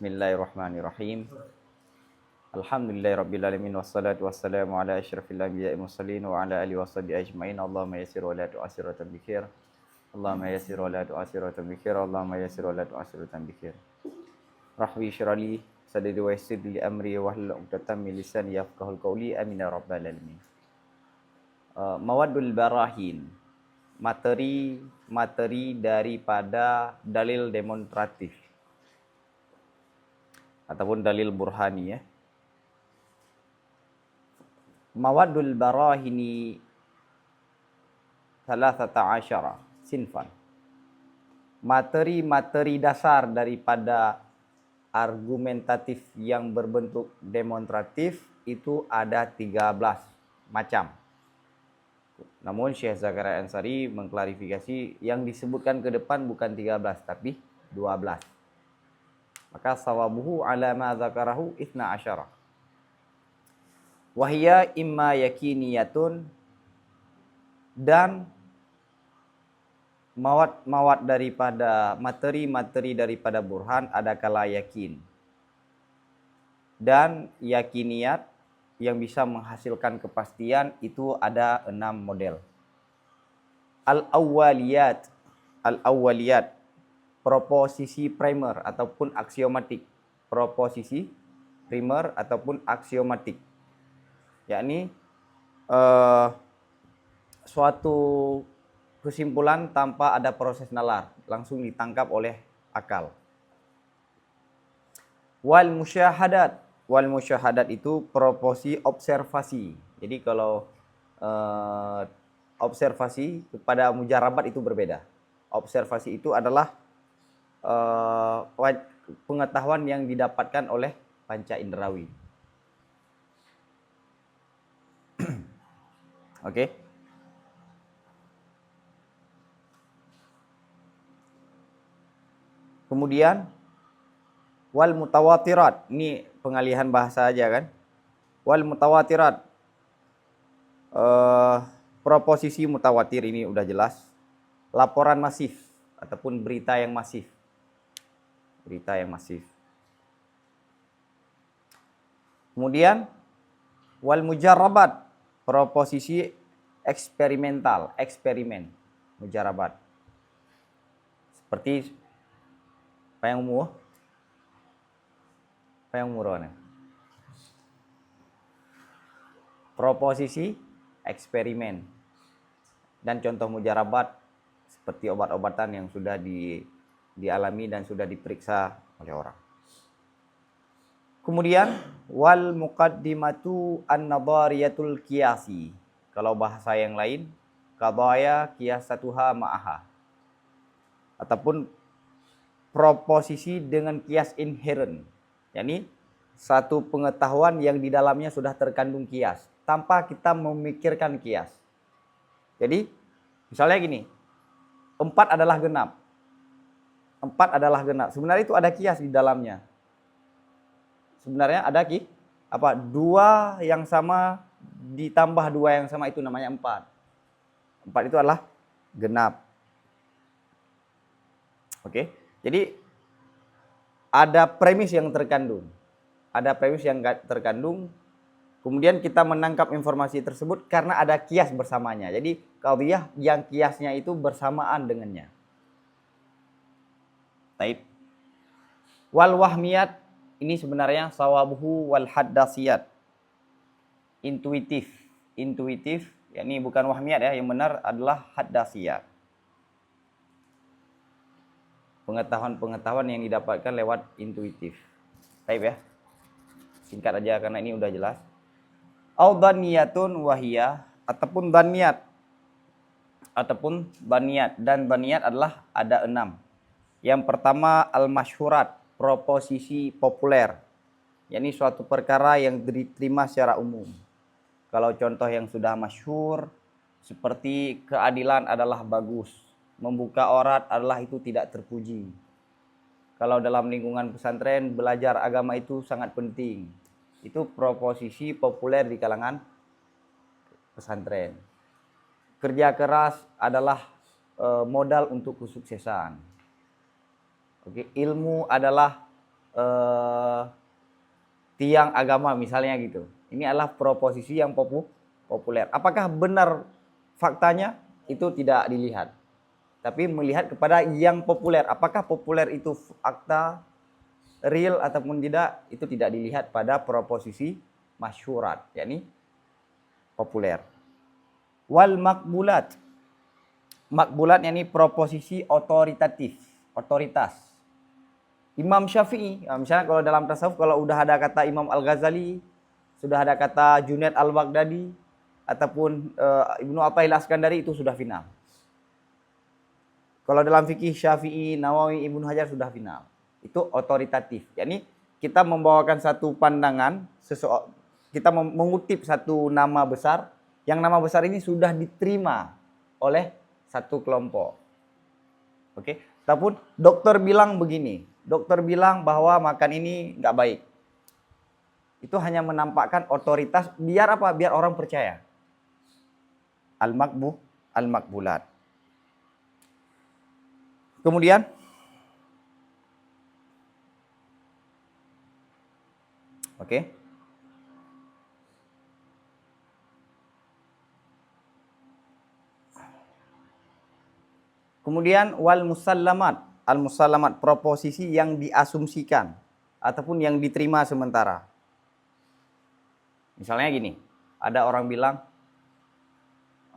Bismillahirrahmanirrahim. Alhamdulillahirrabbilalamin. Wassalatu wassalamu ala asyrafil anbiya'i mursalin wa ala alihi washabihi ajmain. Allahumma yassir wa la tu'assir wa tabikhir. Allahumma yassir wa la tu'assir wa tabikhir. Allahumma yassir wa la tu'assir wa tabikhir. Rahwi syrali sadri wa yassir li amri wa hlul 'uqdatam min lisani yafqahul qawli. Amin ya rabbal alamin. Mawaddul barahin. Materi daripada dalil demonstratif ataupun dalil burhani ya. Mawaddul barahini salasata asyara sinfan. Materi-materi dasar daripada argumentatif yang berbentuk demonstratif itu ada 13 macam. Namun Syekh Zakaria Ansari mengklarifikasi yang disebutkan ke depan bukan 13 tapi 12. Maka sawabuhu ala ma zakarahu 12. Wahya imma yakiniyatun, dan mawad daripada materi daripada burhan ada kala yakin. Dan yakiniyat yang bisa menghasilkan kepastian itu ada 6 model. Al-awwaliyat, proposisi primer ataupun aksiomatik. Proposisi primer ataupun aksiomatik. Yakni suatu kesimpulan tanpa ada proses nalar, langsung ditangkap oleh akal. Wal musyahadat itu proposi observasi. Jadi kalau observasi kepada mujarabat itu berbeda. Observasi itu adalah pengetahuan yang didapatkan oleh panca indrawi. Oke. Kemudian wal mutawatirat, ini pengalihan bahasa aja kan. Wal mutawatirat, proposisi mutawatir ini udah jelas. Laporan masif ataupun berita yang masif. Kemudian wal mujarrabat, proposisi eksperimental, mujarabat. Seperti payung murone. Proposisi eksperimen. Dan contoh mujarabat seperti obat-obatan yang sudah dialami dan sudah diperiksa oleh orang. Kemudian wal muqaddimatu an-nadhariyatul qiyasi. Kalau bahasa yang lain, qadaya qiyasatuha ma'aha. Ataupun proposisi dengan kias inherent. yakni satu pengetahuan yang di dalamnya sudah terkandung kias tanpa kita memikirkan kias. Jadi misalnya gini, 4 adalah genap. Sebenarnya itu ada kias di dalamnya. Sebenarnya ada 2 yang sama ditambah 2 yang sama itu namanya 4. 4 itu adalah genap. Oke. Jadi ada premis yang terkandung. Kemudian kita menangkap informasi tersebut karena ada kias bersamanya. Jadi qadhiyah yang kiasnya itu bersamaan dengannya. Taib. Wal wahmiyat, ini sebenarnya sawabuhu wal haddasiyat. Intuitif, yakni bukan wahmiyat ya, yang benar adalah haddasiyat. Pengetahuan yang didapatkan lewat intuitif. Taib ya. Singkat aja karena ini udah jelas. Au dhaniyatun wahiyah, ataupun dhaniyat. Dan dhaniyat adalah ada 6. Yang pertama al-masyhurat, proposisi populer. yakni suatu perkara yang diterima secara umum. Kalau contoh yang sudah masyhur seperti keadilan adalah bagus, membuka aurat adalah itu tidak terpuji. Kalau dalam lingkungan pesantren belajar agama itu sangat penting. Itu proposisi populer di kalangan pesantren. Kerja keras adalah modal untuk kesuksesan. Oke, ilmu adalah eh, tiang agama misalnya gitu. Ini adalah proposisi yang populer. Apakah benar faktanya? Itu tidak dilihat. Tapi melihat kepada yang populer. Apakah populer itu fakta real ataupun tidak, itu tidak dilihat pada proposisi masyhurat, yakni populer. Wal makbulat. Makbulat yakni proposisi otoritatif, otoritas. Imam Syafi'i, misalnya kalau dalam tasawuf kalau udah ada kata Imam Al-Ghazali, sudah ada kata Junaid Al-Baghdadi ataupun Ibnu Athaillah Askandari, itu sudah final. Kalau dalam fikih Syafi'i, Nawawi, Ibnu Hajar sudah final. Itu otoritatif. Yakni kita membawakan satu pandangan, kita mengutip satu nama besar, yang nama besar ini sudah diterima oleh satu kelompok. Oke, ataupun dokter bilang begini, dokter bilang bahwa makan ini nggak baik. Itu hanya menampakkan otoritas, biar apa? Biar orang percaya. Al-makbulat. Kemudian oke. Kemudian wal musallamat. Al-musallamat, proposisi yang diasumsikan ataupun yang diterima sementara. Misalnya gini, ada orang bilang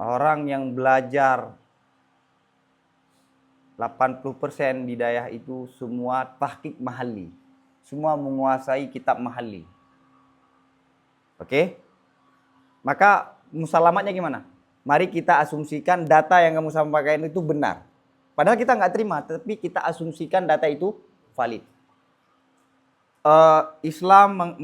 orang yang belajar 80% di daerah itu semua tahqiq mahalli. Semua menguasai kitab mahalli. Oke? Maka musalamatnya gimana? Mari kita asumsikan data yang kamu sampaikan itu benar. Padahal kita nggak terima, tapi kita asumsikan data itu valid. Islam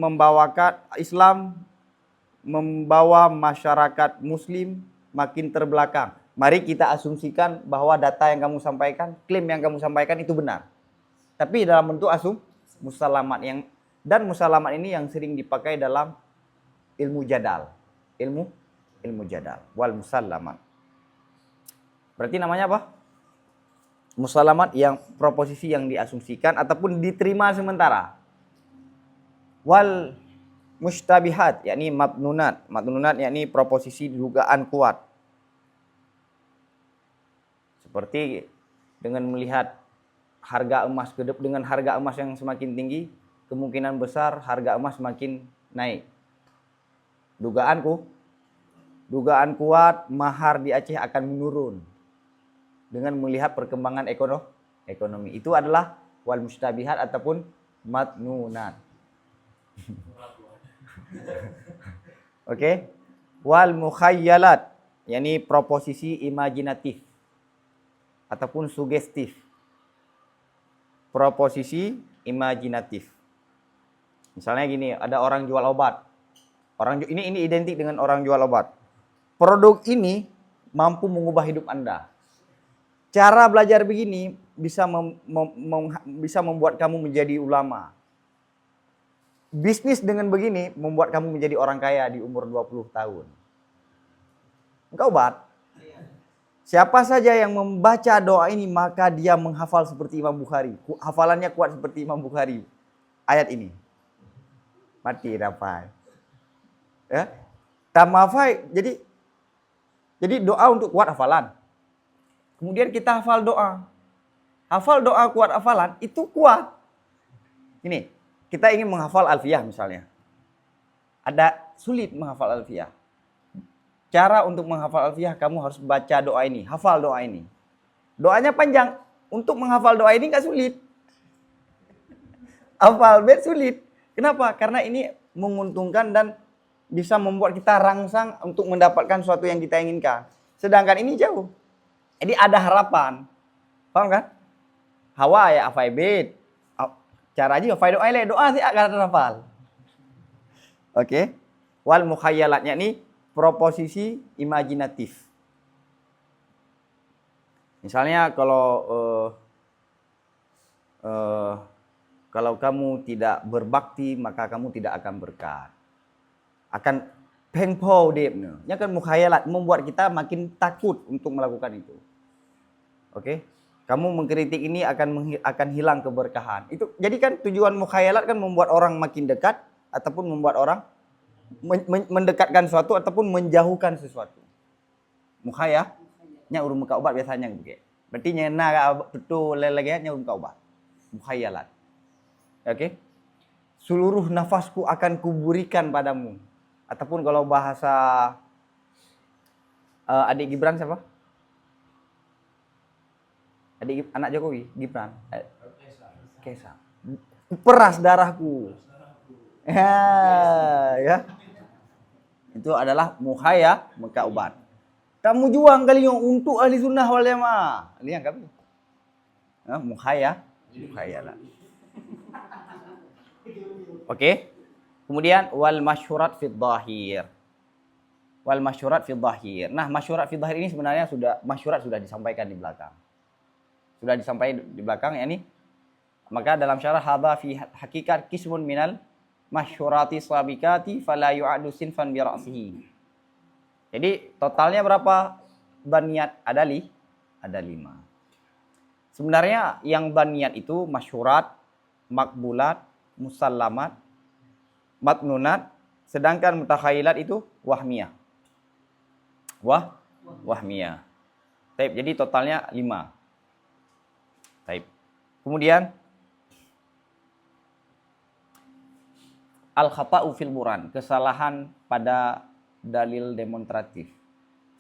membawa masyarakat Muslim makin terbelakang. Mari kita asumsikan bahwa data yang kamu sampaikan, klaim yang kamu sampaikan itu benar. Tapi dalam bentuk musalamat dan musalamat ini yang sering dipakai dalam ilmu jadal. Ilmu jadal wal musalamat. Berarti namanya apa? Musalamat yang proposisi yang diasumsikan ataupun diterima sementara. Wal mustabihat yakni matnunat. Matnunat yakni proposisi dugaan kuat. Seperti dengan melihat harga emas dengan harga emas yang semakin tinggi, kemungkinan besar harga emas semakin naik. Dugaan kuat mahar di Aceh akan menurun dengan melihat perkembangan ekonomi. Itu adalah wal mustabihat ataupun matnunat. Oke. Wal mukhayyalat yakni proposisi imajinatif ataupun sugestif. Proposisi imajinatif. Misalnya gini, ada orang jual obat. Ini identik dengan orang jual obat. Produk ini mampu mengubah hidup Anda. Cara belajar begini bisa membuat kamu menjadi ulama. Bisnis dengan begini membuat kamu menjadi orang kaya di umur 20 tahun. Engkau obat. Siapa saja yang membaca doa ini maka dia menghafal seperti Imam Bukhari. Hafalannya kuat seperti Imam Bukhari. Ayat ini. Mati dapat. Ya. Tamafai jadi doa untuk kuat hafalan. Kemudian kita hafal doa. Hafal doa kuat hafalan itu kuat. Ini, kita ingin menghafal alfiyah misalnya. Ada sulit menghafal alfiyah. Cara untuk menghafal alfiyah kamu harus baca doa ini, hafal doa ini. Doanya panjang. Untuk menghafal doa ini nggak sulit. Hafal bait sulit. Kenapa? Karena ini menguntungkan dan bisa membuat kita rangsang untuk mendapatkan sesuatu yang kita inginkan. Sedangkan ini jauh. Jadi ada harapan. Paham kan? Hawa ya afai bait. Cara aja afai doa doa sih akan hafal. Oke. Wal mukhayyalatnya ini proposisi imajinatif. Misalnya kalau kamu tidak berbakti maka kamu tidak akan berkat. Akan pengpau debnya. Kan mukhayalat membuat kita makin takut untuk melakukan itu. Oke. Kamu mengkritik ini akan hilang keberkahan. Itu jadi kan tujuan mukhayalat kan membuat orang makin dekat ataupun membuat orang mendekatkan sesuatu ataupun menjauhkan sesuatu. Mukhayah nya urung muka obat biasanya begitu. Berarti nyena betul lagi nya urung muka obat. Mukhayalat. Oke. Seluruh nafasku akan kuburikan padamu. Ataupun kalau bahasa adik Gibran siapa? Adik anak Jokowi, Gibran. Kaisang. Peras darahku. Ya. Itu adalah mukhayah muka obat. Kamu juang kali untuk ahli sunnah wal jamaah. Lihat kami. Mukhayalah. Oke. Kemudian wal masyhurat fi dhahir. Wal masyhurat fi dhahir. Nah, masyhurat fi dhahir ini sebenarnya masyhurat sudah disampaikan di belakang. Sudah disampaikan di belakang ya ini. Maka dalam syarah hadza fi hakikat kismun minal masyhurati sabikati fala yu'adu sinfan bi ra'sihi. Jadi totalnya berapa baniyat? Ada 5. Sebenarnya yang baniyat itu masyhurat, makbulat, musallamat, matnunat, sedangkan mutakhayilat itu wahmiyah. Wahmiyah. Baik, jadi totalnya 5. Baik. Kemudian al-khata'u fil burhan, kesalahan pada dalil demonstratif.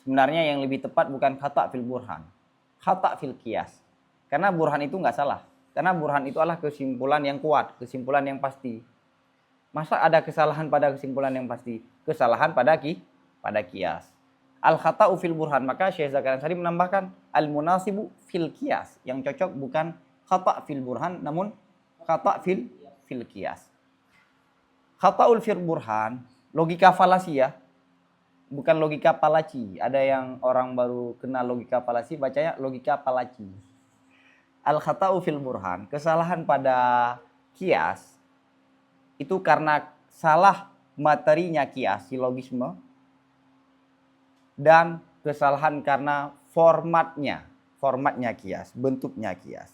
Sebenarnya yang lebih tepat bukan khata' fil burhan, khata' fil qiyas. Karena burhan itu enggak salah. Karena burhan itu adalah kesimpulan yang kuat, kesimpulan yang pasti. Masa ada kesalahan pada kesimpulan yang pasti? Kesalahan pada qiyas. Al-khata'u fil burhan, maka Syekh Zakaria Ansari menambahkan al-munasibu fil qiyas. Yang cocok bukan khata' fil burhan namun khata' fil qiyas. Khata'ul fil burhan, logika falasi ya. Bukan logika palaci. Ada yang orang baru kenal logika falasi, bacanya logika palaci. Al-khata'u fil burhan, kesalahan pada qiyas itu karena salah materinya qiyas, silogisme, dan kesalahan karena formatnya qiyas, bentuknya qiyas.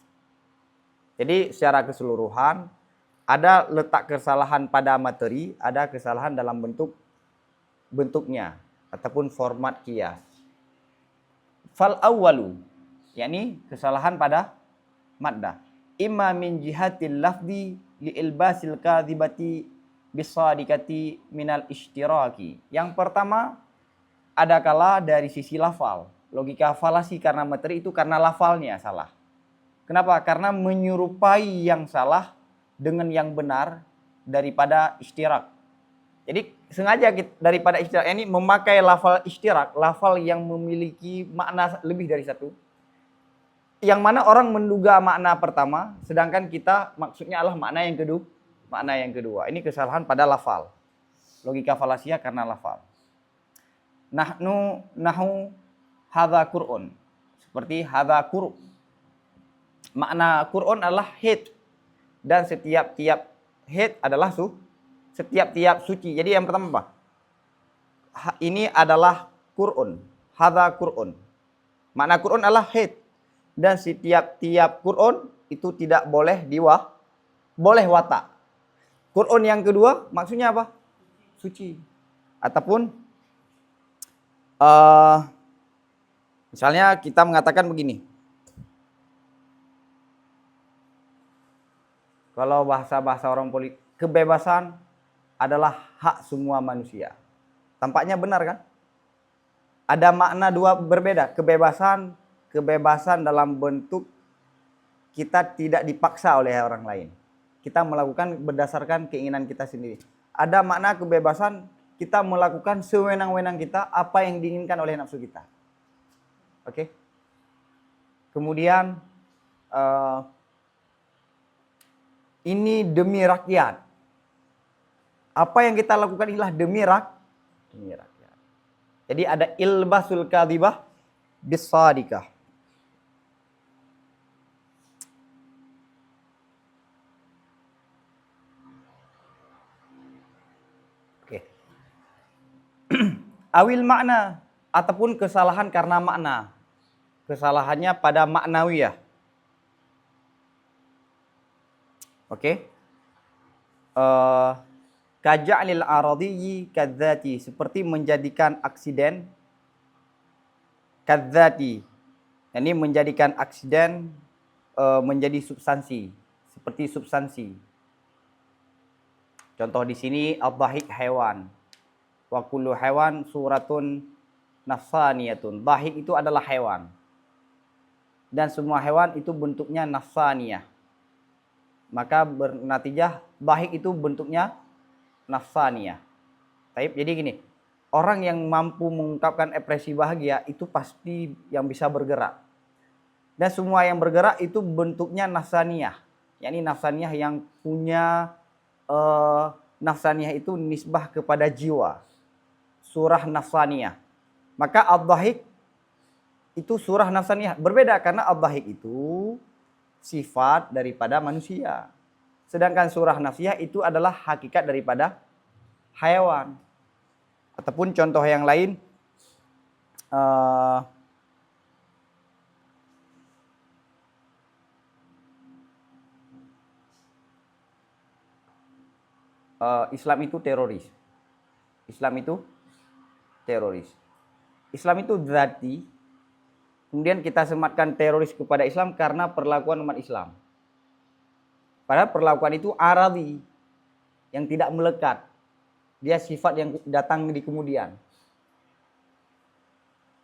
Jadi secara keseluruhan ada letak kesalahan pada materi, ada kesalahan dalam bentuknya ataupun format qiyas. Fal awwalu, yakni kesalahan pada maddah. Imma min jihatil lafzi li ilbasil kadhibati bisadikati minal ishtiraki. Yang pertama, ada kala dari sisi lafal. Logika falasi karena materi itu karena lafalnya salah. Kenapa? Karena menyerupai yang salah dengan yang benar daripada ishtirak. Jadi sengaja daripada ishtirak ini memakai lafal ishtirak, lafal yang memiliki makna lebih dari satu. Yang mana orang menduga makna pertama, sedangkan kita maksudnya adalah makna yang kedua. Ini kesalahan pada lafal. Logika falasia karena lafal. Nahu hadza Qur'an. Seperti hadza Qur'an. Makna Qur'an adalah hid. Dan setiap-tiap hid adalah setiap-tiap suci. Jadi yang pertama apa? Ini adalah Qur'an. Hadza Qur'an. Makna Qur'an adalah hid. Dan setiap-tiap Qur'an itu tidak boleh boleh watak. Qur'an yang kedua maksudnya apa? Suci. Ataupun misalnya kita mengatakan begini. Kalau bahasa orang politik, kebebasan adalah hak semua manusia. Tampaknya benar kan? Ada makna dua berbeda. Kebebasan dalam bentuk kita tidak dipaksa oleh orang lain. Kita melakukan berdasarkan keinginan kita sendiri. Ada makna kebebasan kita melakukan sewenang-wenang kita apa yang diinginkan oleh nafsu kita. Oke? Kemudian ini demi rakyat. Apa yang kita lakukan inilah demi rakyat. Jadi ada ilbasul kadhibah bisadikah. Oke. Awil makna ataupun kesalahan karena makna. Kesalahannya pada maknawiyah. Oke. Eh, Kaja'lil aradiyyi kadzati, seperti menjadikan aksiden kadzati. Ini menjadikan aksiden menjadi substansi, seperti substansi. Contoh di sini ad-dhahik hewan. Wa kullu hewan suratun nafsaniyatun. Dhahik itu adalah hewan. Dan semua hewan itu bentuknya nafsaniyah. Maka bernatijah dhahik itu bentuknya nafsaniyah. Jadi gini, orang yang mampu mengungkapkan ekspresi bahagia itu pasti yang bisa bergerak. Dan semua yang bergerak itu bentuknya nafsaniyah. Yakni nafsaniyah yang punya nafsaniyah itu nisbah kepada jiwa. Surah nafsaniyah. Maka ad-dhahik itu surah nafsaniyah. Berbeda karena ad-dhahik itu sifat daripada manusia. Sedangkan surah nafsiyah itu adalah hakikat daripada hewan. Ataupun contoh yang lain, Islam itu teroris. Islam itu teroris. Islam itu dzati. Kemudian kita sematkan teroris kepada Islam karena perlakuan umat Islam. Padahal perlakuan itu aradi, yang tidak melekat. Dia sifat yang datang di kemudian.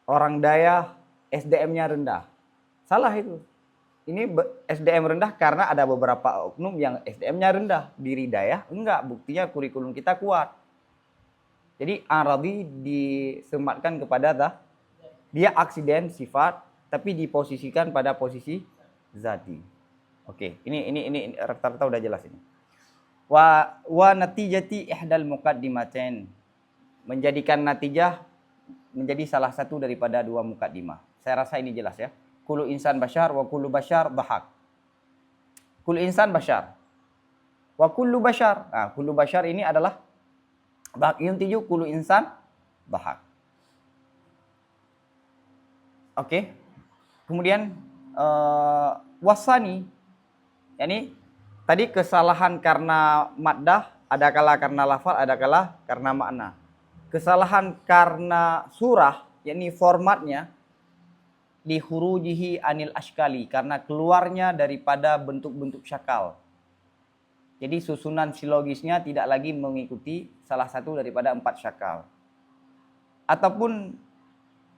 Orang Daya SDM-nya rendah. Salah itu. Ini SDM rendah karena ada beberapa oknum yang SDM-nya rendah. Diri Daya enggak, buktinya kurikulum kita kuat. Jadi aradi disematkan kepada dia aksiden sifat tapi diposisikan pada posisi zati. Oke, ini rata-rata udah jelas ini. Wa natijati ihdal muqaddimatain, menjadikan natijah menjadi salah satu daripada dua muqaddimah. Saya rasa ini jelas ya. Kullu insan bashar wa kullu bashar dhahak. Kullu insan bashar wa kullu bashar. Nah, kullu bashar ini adalah bahiyun tiju kullu insan dhahak. Oke. Kemudian wasani, yakni tadi kesalahan karena maddah, ada kala karena lafal, ada kala karena makna. Kesalahan karena surah, yakni formatnya, li khurujihi anil ashkali, karena keluarnya daripada bentuk-bentuk syakal. Jadi susunan silogisnya tidak lagi mengikuti salah satu daripada 4 syakal. Ataupun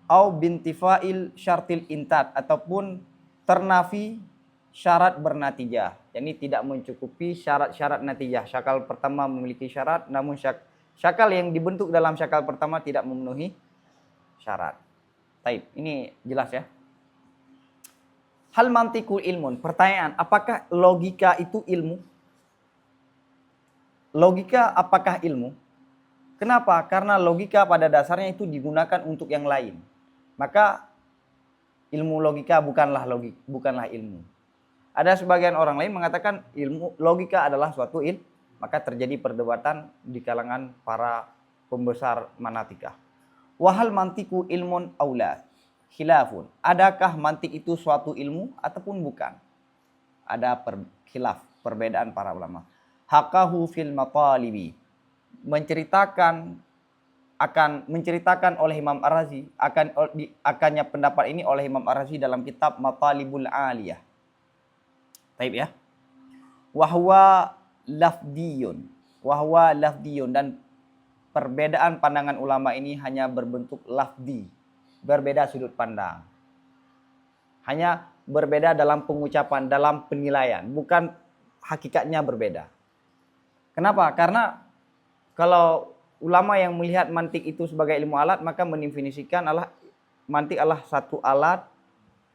au bintifail syartil intat, ataupun ternafi syarat bernatijah. Jadi tidak mencukupi syarat-syarat natijah. Syakal pertama memiliki syarat, namun syakal yang dibentuk dalam syakal pertama tidak memenuhi syarat. Baik, ini jelas ya. Hal mantikul ilmun. Pertanyaan, apakah logika itu ilmu? Logika apakah ilmu? Kenapa? Karena logika pada dasarnya itu digunakan untuk yang lain. Maka ilmu logika bukanlah ilmu. Ada sebagian orang lain mengatakan ilmu logika adalah suatu ilmu, maka terjadi perdebatan di kalangan para pembesar manatika. Wahal mantiku ilmun aula khilafun. Adakah mantik itu suatu ilmu ataupun bukan? Ada khilaf, perbedaan para ulama. Hakahu fil matalibi, menceritakan oleh Imam Ar-Razi, akannya pendapat ini oleh Imam Ar-Razi dalam kitab Matalibul Aliyah. Baik ya. Wahwa lafdiyun dan perbedaan pandangan ulama ini hanya berbentuk lafdi, berbeda sudut pandang. Hanya berbeda dalam pengucapan, dalam penilaian, bukan hakikatnya berbeda. Kenapa? Karena kalau ulama yang melihat mantik itu sebagai ilmu alat, maka mendefinisikan mantik adalah satu alat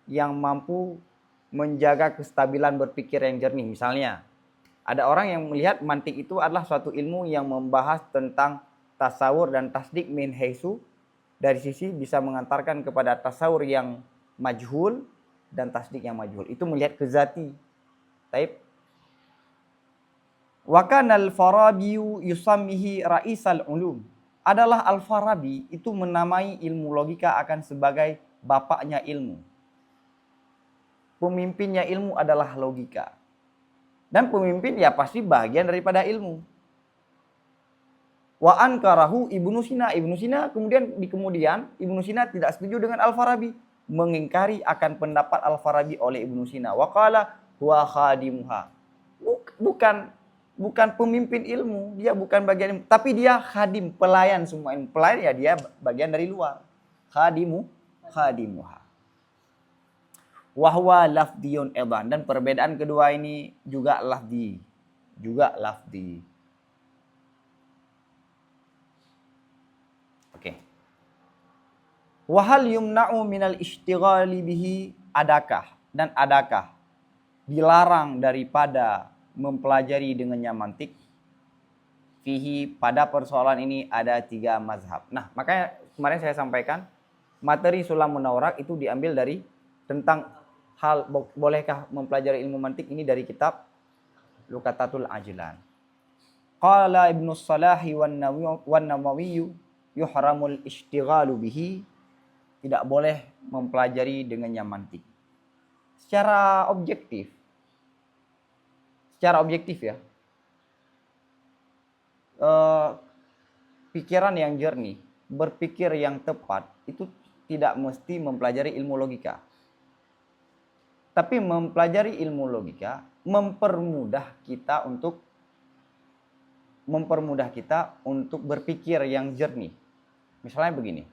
yang mampu menjaga kestabilan berpikir yang jernih. Misalnya, ada orang yang melihat mantik itu adalah suatu ilmu yang membahas tentang tasawur dan tasdik min haisu, dari sisi bisa mengantarkan kepada tasawur yang majhul dan tasdik yang majhul. Itu melihat ke zati. Taib. Wa kana al-Farabi yusammihi raisal ulum. Adalah Al-Farabi itu menamai ilmu logika akan sebagai bapaknya ilmu. Pemimpinnya ilmu adalah logika. Dan pemimpin ya pasti bagian daripada ilmu. Wa ankarahu Ibnu Sina. Ibnu Sina kemudian Ibnu Sina tidak setuju dengan Al-Farabi, mengingkari akan pendapat Al-Farabi oleh Ibnu Sina. Wa qala huwa khadimuha. Bukan pemimpin ilmu, dia bukan bagian ilmu, tapi dia khadim, pelayan semua ilmu. Pelayan ya dia bagian dari luar. Khadimuha. Wahwa lafdiyun edan, dan perbedaan kedua ini juga lafdi. Oke. Wahal yumna'u minal ishtighali bihi, adakah dilarang daripada mempelajari dengannya mantik? Fihi, pada persoalan ini ada 3 mazhab. Nah, makanya kemarin saya sampaikan materi Sulamun Nawrak itu diambil dari tentang hal bolehkah mempelajari ilmu mantik ini dari kitab Luqatatul Ajlan. Qala Ibnu Salahi wan Nawawi yuhramul ishtighalu bihi, tidak boleh mempelajari dengannya mantik. Secara objektif ya, pikiran yang jernih, berpikir yang tepat itu tidak mesti mempelajari ilmu logika. Tapi mempelajari ilmu logika mempermudah kita untuk berpikir yang jernih. Misalnya begini.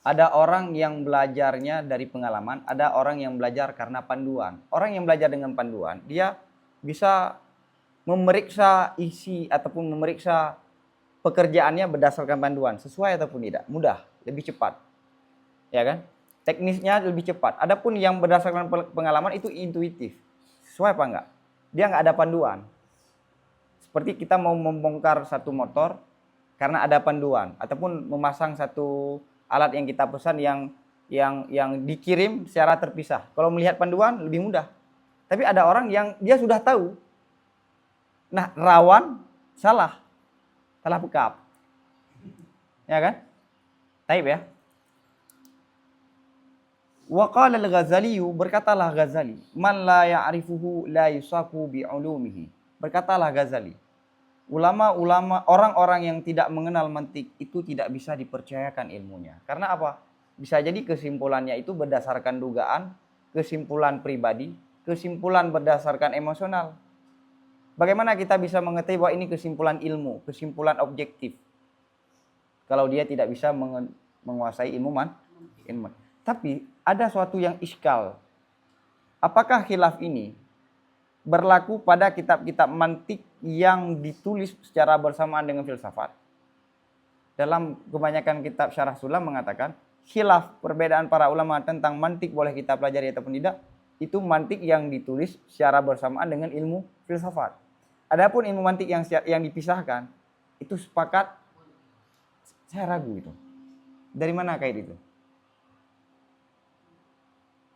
Ada orang yang belajarnya dari pengalaman, ada orang yang belajar karena panduan. Orang yang belajar dengan panduan, dia bisa memeriksa isi ataupun memeriksa pekerjaannya berdasarkan panduan, sesuai ataupun tidak, mudah, lebih cepat. Ya kan? Teknisnya lebih cepat. Adapun yang berdasarkan pengalaman itu intuitif. Sesuai apa enggak? Dia enggak ada panduan. Seperti kita mau membongkar satu motor karena ada panduan, ataupun memasang satu alat yang kita pesan yang dikirim secara terpisah. Kalau melihat panduan lebih mudah. Tapi ada orang yang dia sudah tahu. Nah, rawan salah pekap. Ya kan? Taib ya. Wa qala al-Ghazali, berkatalah Ghazali, man la ya'rifuhu la yusaku bi ulumihi. Berkatalah Ghazali, orang-orang yang tidak mengenal mantik itu tidak bisa dipercayakan ilmunya. Karena apa? Bisa jadi kesimpulannya itu berdasarkan dugaan, kesimpulan pribadi, kesimpulan berdasarkan emosional. Bagaimana kita bisa mengetahui bahwa ini kesimpulan ilmu, kesimpulan objektif, kalau dia tidak bisa menguasai ilmu. Tapi ada suatu yang iskal. Apakah khilaf ini berlaku pada kitab-kitab mantik yang ditulis secara bersamaan dengan filsafat? Dalam kebanyakan kitab Syarah Sulam mengatakan khilaf, perbedaan para ulama tentang mantik boleh kita pelajari ataupun tidak, itu mantik yang ditulis secara bersamaan dengan ilmu filsafat. Adapun ilmu mantik yang dipisahkan, itu sepakat, saya ragu itu. Dari mana kait itu?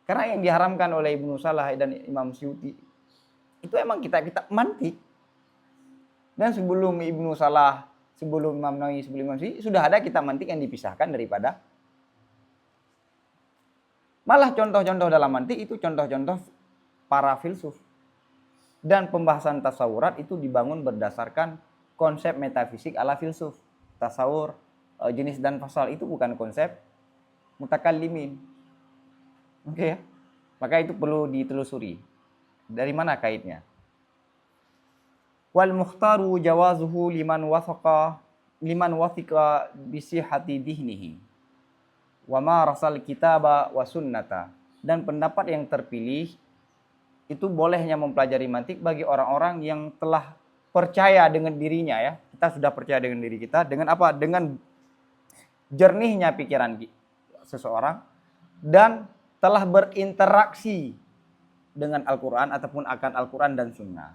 Karena yang diharamkan oleh Ibnu Salah dan Imam Suyuti itu emang kitab-kitab mantik. Dan sebelum Ibnu Salah, sebelum Imam Nawawi, sebelum Imam Suyuti, sudah ada kitab mantik yang dipisahkan daripada. Malah contoh-contoh dalam mantik itu contoh-contoh para filsuf. Dan pembahasan tasawurat itu dibangun berdasarkan konsep metafisik ala filsuf. Tasawur, jenis dan fasal itu bukan konsep mutakallimin. Oke ya. Maka itu perlu ditelusuri. Dari mana kaitnya? Wal mukhtaru jawazuhu liman wathiqa bisihhati dihnihi wa ma rasal kitaba wa sunnata. Dan pendapat yang terpilih itu bolehnya mempelajari mantik bagi orang-orang yang telah percaya dengan dirinya ya. Kita sudah percaya dengan diri kita dengan apa? Dengan jernihnya pikiran seseorang dan telah berinteraksi dengan Al-Quran ataupun akan Al-Quran dan Sunnah.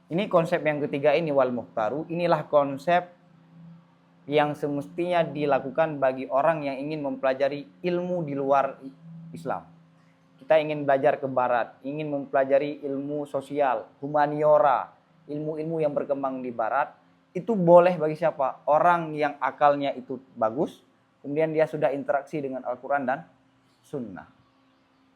Ini konsep yang ketiga ini, wal mukhtaru. Inilah konsep yang semestinya dilakukan bagi orang yang ingin mempelajari ilmu di luar Islam. Kita ingin belajar ke barat, ingin mempelajari ilmu sosial, humaniora, ilmu-ilmu yang berkembang di barat. Itu boleh bagi siapa? Orang yang akalnya itu bagus, kemudian dia sudah interaksi dengan Al-Quran dan Sunnah.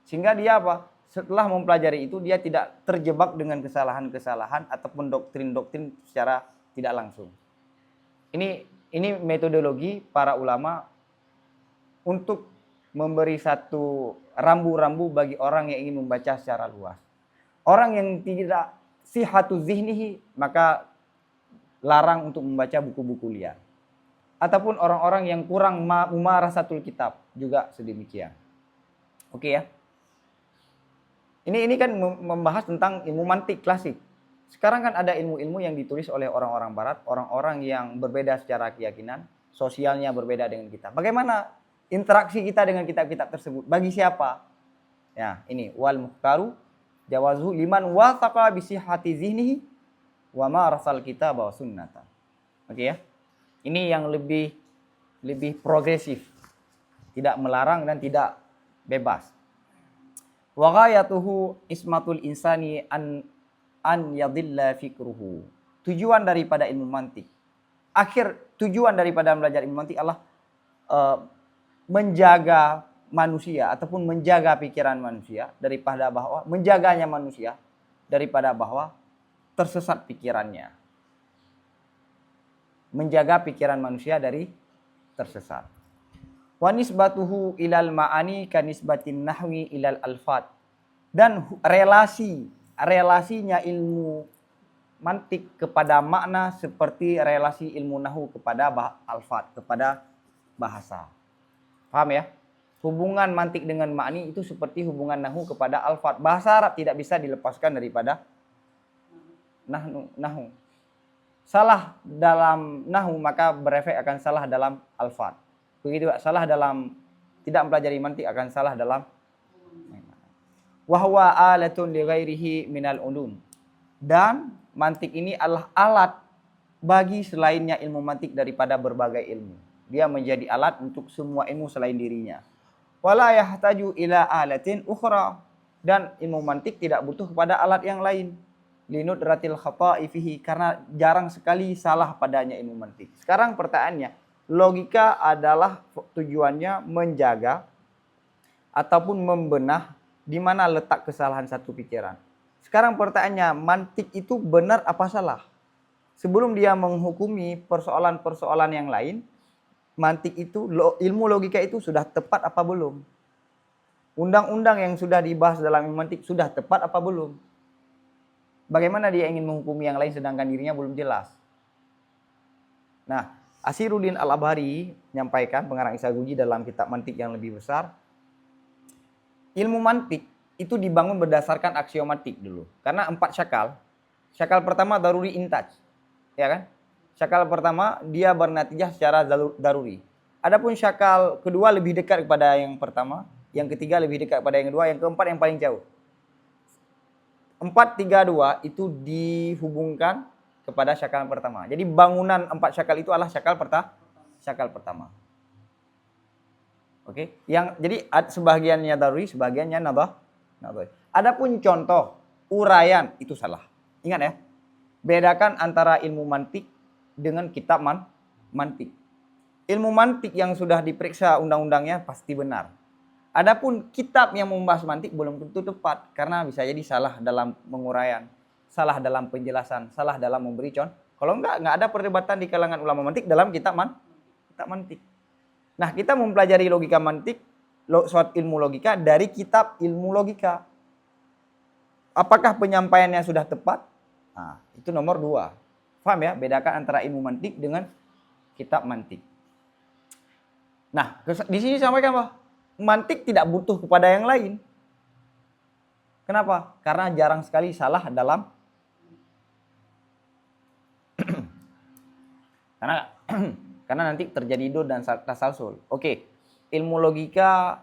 Sehingga dia apa? setelah mempelajari itu dia tidak terjebak dengan kesalahan-kesalahan ataupun doktrin-doktrin secara tidak langsung. Ini metodologi para ulama untuk memberi satu rambu-rambu bagi orang yang ingin membaca secara luas. Orang yang tidak sihatu zihnihi maka larang untuk membaca buku-buku liar. Ataupun orang-orang yang kurang mumarasatul kitab juga sedemikian. Oke ya. Ini kan membahas tentang ilmu mantik klasik. Sekarang kan ada ilmu-ilmu yang ditulis oleh orang-orang barat, orang-orang yang berbeda secara keyakinan, sosialnya berbeda dengan kita. Bagaimana interaksi kita dengan kitab-kitab tersebut? Bagi siapa? Ya, ini wal muhtaru jawazu liman wasaqa bi sihhati zihnihi wa ma rasal kitab wa sunnata. Oke ya. Ini yang lebih progresif. Tidak melarang dan tidak bebas. Wa ghayatuhu ismatul insani an yadilla fikruhu. Tujuan daripada ilmu mantik. Tujuan daripada belajar ilmu mantik adalah menjaga manusia ataupun menjaga pikiran manusia daripada bahwa menjaganya manusia daripada bahwa tersesat pikirannya. Menjaga pikiran manusia dari tersesat. Wa nisbatuhu ilal ma'ani kanisbatin nahwi ilal alfat. Dan relasinya ilmu mantik kepada makna seperti relasi ilmu nahu kepada alfat, kepada bahasa. Paham ya? Hubungan mantik dengan ma'ni itu seperti hubungan nahu kepada alfat. Bahasa Arab tidak bisa dilepaskan daripada nahu. Salah dalam nahu maka berefek akan salah dalam alfat. Begitu salah dalam tidak mempelajari mantik akan salah dalam wa huwa alatun li ghairihi minal ulum. Dan mantik ini adalah alat bagi selainnya ilmu mantik daripada berbagai ilmu. Dia menjadi alat untuk semua ilmu selain dirinya. Wala yahtaju ila alatin ukhra. Dan ilmu mantik tidak butuh kepada alat yang lain. Linudratil khata'i fihi, karena jarang sekali salah padanya ilmu mantik. Sekarang pertanyaannya, logika adalah tujuannya menjaga ataupun membenah di mana letak kesalahan satu pikiran. Sekarang pertanyaannya, mantik itu benar apa salah? Sebelum dia menghukumi persoalan-persoalan yang lain, mantik itu, ilmu logika itu sudah tepat apa belum? Undang-undang yang sudah dibahas dalam ilmu mantik sudah tepat apa belum? Bagaimana dia ingin menghukumi yang lain sedangkan dirinya belum jelas? Nah, Asiruddin Al-Abhari menyampaikan, pengarang Isaguji dalam kitab mantik yang lebih besar, ilmu mantik itu dibangun berdasarkan aksiomatik dulu. Karena 4 syakal. Syakal pertama daruri intaj. Ya kan? Syakal pertama dia bernatijah secara daruri. Adapun syakal kedua lebih dekat kepada yang pertama, yang ketiga lebih dekat kepada yang kedua, yang keempat yang paling jauh. 4, 3, 2 itu dihubungkan kepada syakal pertama. Jadi bangunan 4 syakal itu adalah syakal pertama. Oke, jadi sebagiannya daruri, sebagiannya nadhari. Adapun contoh uraian itu salah. Ingat ya. Bedakan antara ilmu mantik dengan kitab mantik. Ilmu mantik yang sudah diperiksa undang-undangnya pasti benar. Adapun kitab yang membahas mantik belum tentu tepat karena bisa jadi salah dalam penguraian, salah dalam penjelasan, salah dalam memberi contoh. Kalau enggak ada perdebatan di kalangan ulama mantik dalam kitab mantik. Nah, kita mempelajari logika mantik, suatu ilmu logika dari kitab ilmu logika. Apakah penyampaiannya sudah tepat? Nah, itu nomor 2. Paham ya? Bedakan antara ilmu mantik dengan kitab mantik. Nah, di sini sampaikan apa? Mantik tidak butuh kepada yang lain. Kenapa? Karena jarang sekali salah dalam karena nanti terjadi do dan tasalsul. Oke. Ilmu logika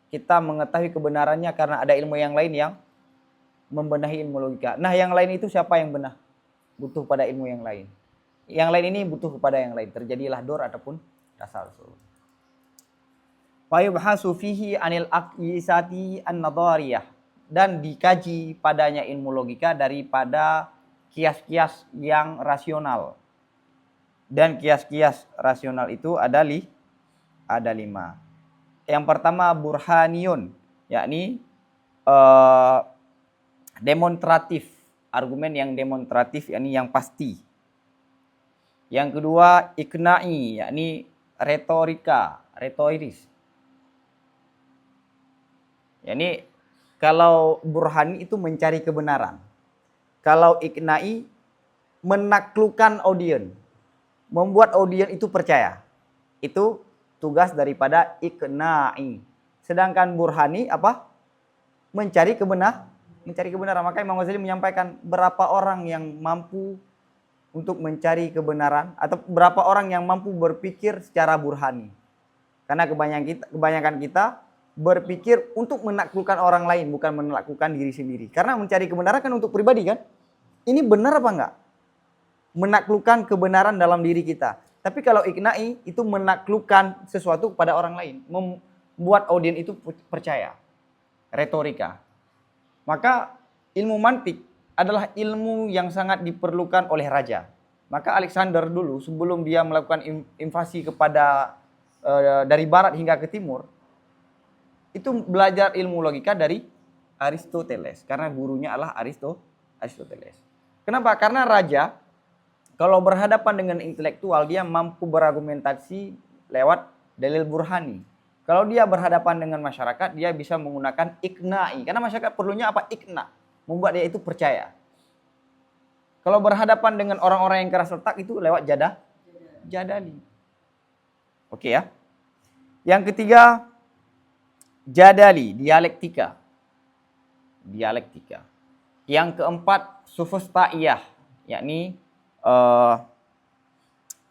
kita mengetahui kebenarannya karena ada ilmu yang lain yang membenahi ilmu logika. Nah, yang lain itu siapa yang benah? Butuh pada ilmu yang lain. Yang lain ini butuh kepada yang lain. Terjadilah dor ataupun tasalsul. Wa yubhasu fihi anil aqyisati an-nadhariyah, dan dikaji padanya ilmu logika daripada kias-kias yang rasional. Dan kias-kias rasional itu ada 5. Yang pertama burhaniyun, yakni eh, demonstratif, argumen yang demonstratif yakni yang pasti. Yang kedua ikna'i, yakni retoris. Yakni kalau burhani itu mencari kebenaran. Kalau ikna'i menaklukkan audiens, membuat audiens itu percaya. Itu tugas daripada ikna'i. Sedangkan burhani apa? Mencari kebenaran. Maka Imam Ghazali menyampaikan berapa orang yang mampu untuk mencari kebenaran atau berapa orang yang mampu berpikir secara burhani. Karena kebanyakan kita berpikir untuk menaklukkan orang lain, bukan menaklukkan diri sendiri. Karena mencari kebenaran kan untuk pribadi kan? Ini benar apa enggak? Menaklukkan kebenaran dalam diri kita. Tapi kalau ikna'i itu menaklukkan sesuatu kepada orang lain, membuat audiens itu percaya. Retorika. Maka ilmu mantik adalah ilmu yang sangat diperlukan oleh raja. Maka Alexander dulu sebelum dia melakukan invasi kepada dari barat hingga ke timur, itu belajar ilmu logika dari Aristoteles karena gurunya adalah Aristoteles. Kenapa? Karena raja kalau berhadapan dengan intelektual dia mampu berargumentasi lewat dalil burhani. Kalau dia berhadapan dengan masyarakat dia bisa menggunakan ikna'i karena masyarakat perlunya apa? Ikna, membuat dia itu percaya. Kalau berhadapan dengan orang-orang yang keras letak itu lewat jadali. Oke ya. Yang ketiga jadali, dialektika. Yang keempat sofista'iyah, yakni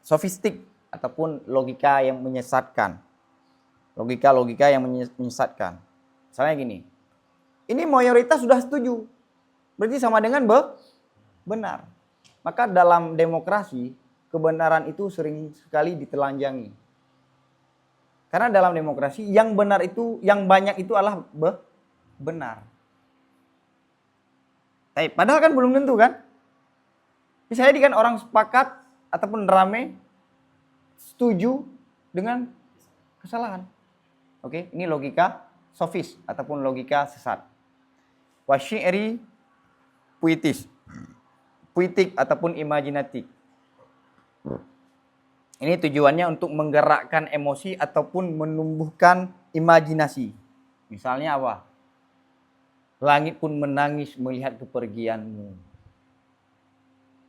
sofistik ataupun logika yang menyesatkan. Logika yang menyesatkan. Misalnya gini. Ini mayoritas sudah setuju. Berarti sama dengan benar. Maka dalam demokrasi kebenaran itu sering sekali ditelanjangi. Karena dalam demokrasi yang benar itu, yang banyak itu adalah benar. Padahal kan belum tentu kan? Bisa jadi kan orang sepakat ataupun rame setuju dengan kesalahan. Oke, ini logika sofis ataupun logika sesat. Wasyi'ri puitik ataupun imajinatif. Ini tujuannya untuk menggerakkan emosi ataupun menumbuhkan imajinasi. Misalnya apa? Langit pun menangis melihat kepergianmu.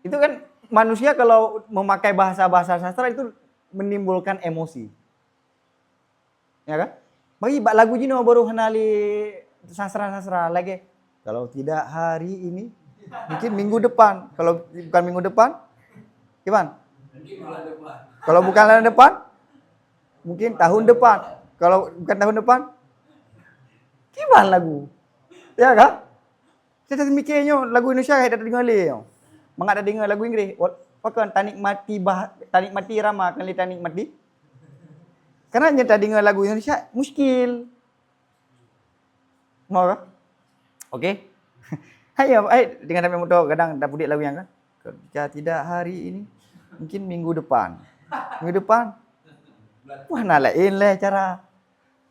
Itu kan manusia kalau memakai bahasa-bahasa sastra itu menimbulkan emosi. Ya kan? Bagi lagu Jino baru kenali sastra-sastra lagi. Kalau tidak hari ini, mungkin minggu depan. Kalau bukan minggu depan, gimana? Kalau bukan bulan depan, mungkin tahun depan. Kalau bukan tahun depan, gimana lagu? Ya kan? Saya mikirnya lagu Indonesia saya dah dengar le. Mangak dah dengar lagu Inggeris. Pakai tanik mati ramah kali tanik mati. Karena nyata dengar lagu Indonesia muskil. Mau kan? Okey. Hayo, dengan sampai motor kadang dah pudik lagu yang kan. Kerja tidak hari ini, mungkin minggu depan. Minggu depan. Wah, nak lain lah cara.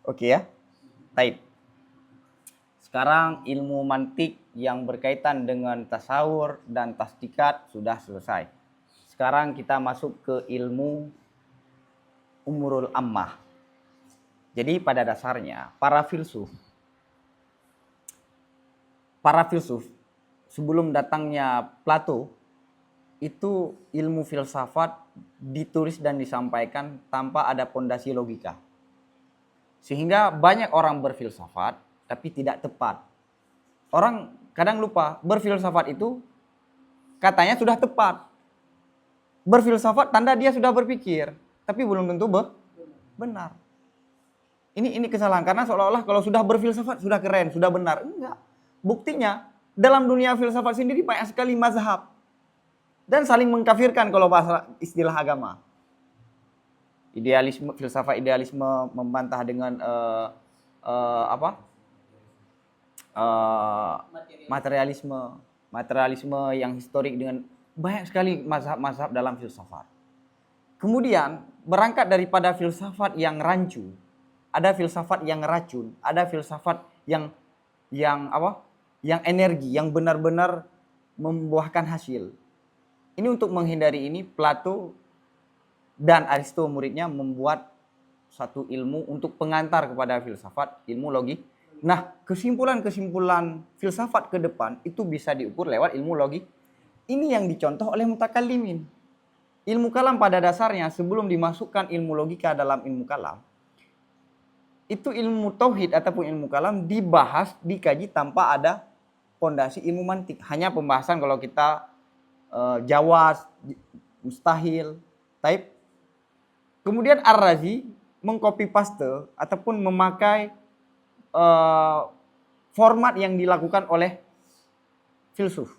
Okey ya. Baik. Sekarang ilmu mantik yang berkaitan dengan tasawur dan tasdikat sudah selesai. Sekarang kita masuk ke ilmu umurul ammah. Jadi pada dasarnya para filsuf sebelum datangnya Plato itu ilmu filsafat ditulis dan disampaikan tanpa ada pondasi logika. Sehingga banyak orang berfilsafat tapi tidak tepat. Orang kadang lupa berfilsafat itu katanya sudah tepat. Berfilsafat tanda dia sudah berpikir, tapi belum tentu benar. Ini kesalahan karena seolah-olah kalau sudah berfilsafat sudah keren, sudah benar. Enggak. Buktinya dalam dunia filsafat sendiri banyak sekali mazhab dan saling mengkafirkan kalau bahasa istilah agama. Idealisme, filsafat idealisme membantah dengan materialisme yang historik dengan banyak sekali mazhab-mazhab dalam filsafat. Kemudian berangkat daripada filsafat yang rancu, ada filsafat yang racun, ada filsafat yang yang apa? Yang energi, yang benar-benar membuahkan hasil. Ini untuk menghindari ini Plato dan Aristo muridnya membuat satu ilmu untuk pengantar kepada filsafat, ilmu logik. Nah, kesimpulan-kesimpulan filsafat ke depan itu bisa diukur lewat ilmu logik. Ini yang dicontoh oleh mutakallimin. Ilmu kalam pada dasarnya sebelum dimasukkan ilmu logika dalam ilmu kalam, itu ilmu tauhid ataupun ilmu kalam dibahas, dikaji tanpa ada fondasi ilmu mantik. Hanya pembahasan kalau kita jawaz, mustahil, taib. Kemudian Ar-Razi mengcopy paste ataupun memakai format yang dilakukan oleh filsuf.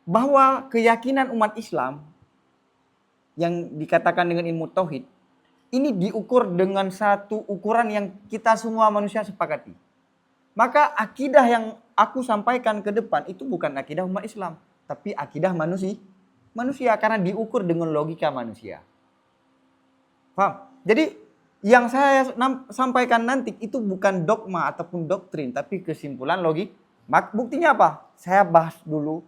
Bahwa keyakinan umat Islam yang dikatakan dengan ilmu tauhid ini diukur dengan satu ukuran yang kita semua manusia sepakati. Maka akidah yang aku sampaikan ke depan itu bukan akidah umat Islam, tapi akidah manusia karena diukur dengan logika manusia. Paham? Jadi yang saya sampaikan nanti itu bukan dogma ataupun doktrin, tapi kesimpulan logik. Buktinya apa? Saya bahas dulu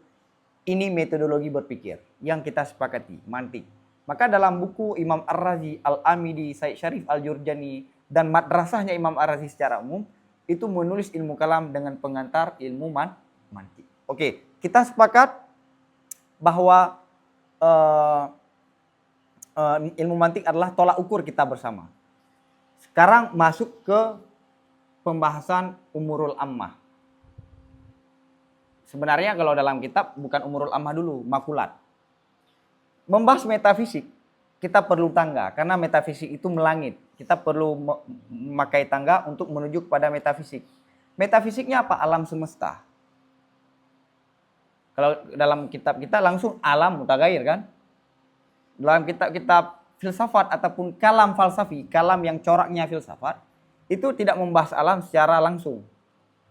ini metodologi berpikir yang kita sepakati, mantik. Maka dalam buku Imam Ar-Razi, Al-Amidi, Said Syarif Al-Jurjani, dan madrasahnya Imam Ar-Razi secara umum, itu menulis ilmu kalam dengan pengantar ilmu mantik. Oke, kita sepakat bahwa ilmu mantik adalah tolak ukur kita bersama. Sekarang masuk ke pembahasan umurul ammah. Sebenarnya kalau dalam kitab bukan umurul ammah dulu, makulat. Membahas metafisik, kita perlu tangga karena metafisik itu melangit. Kita perlu memakai tangga untuk menuju kepada metafisik. Metafisiknya apa? Alam semesta. Kalau dalam kitab kita langsung alam mutaghayyir kan? Dalam kitab-kitab filsafat ataupun kalam falsafi, kalam yang coraknya filsafat, itu tidak membahas alam secara langsung.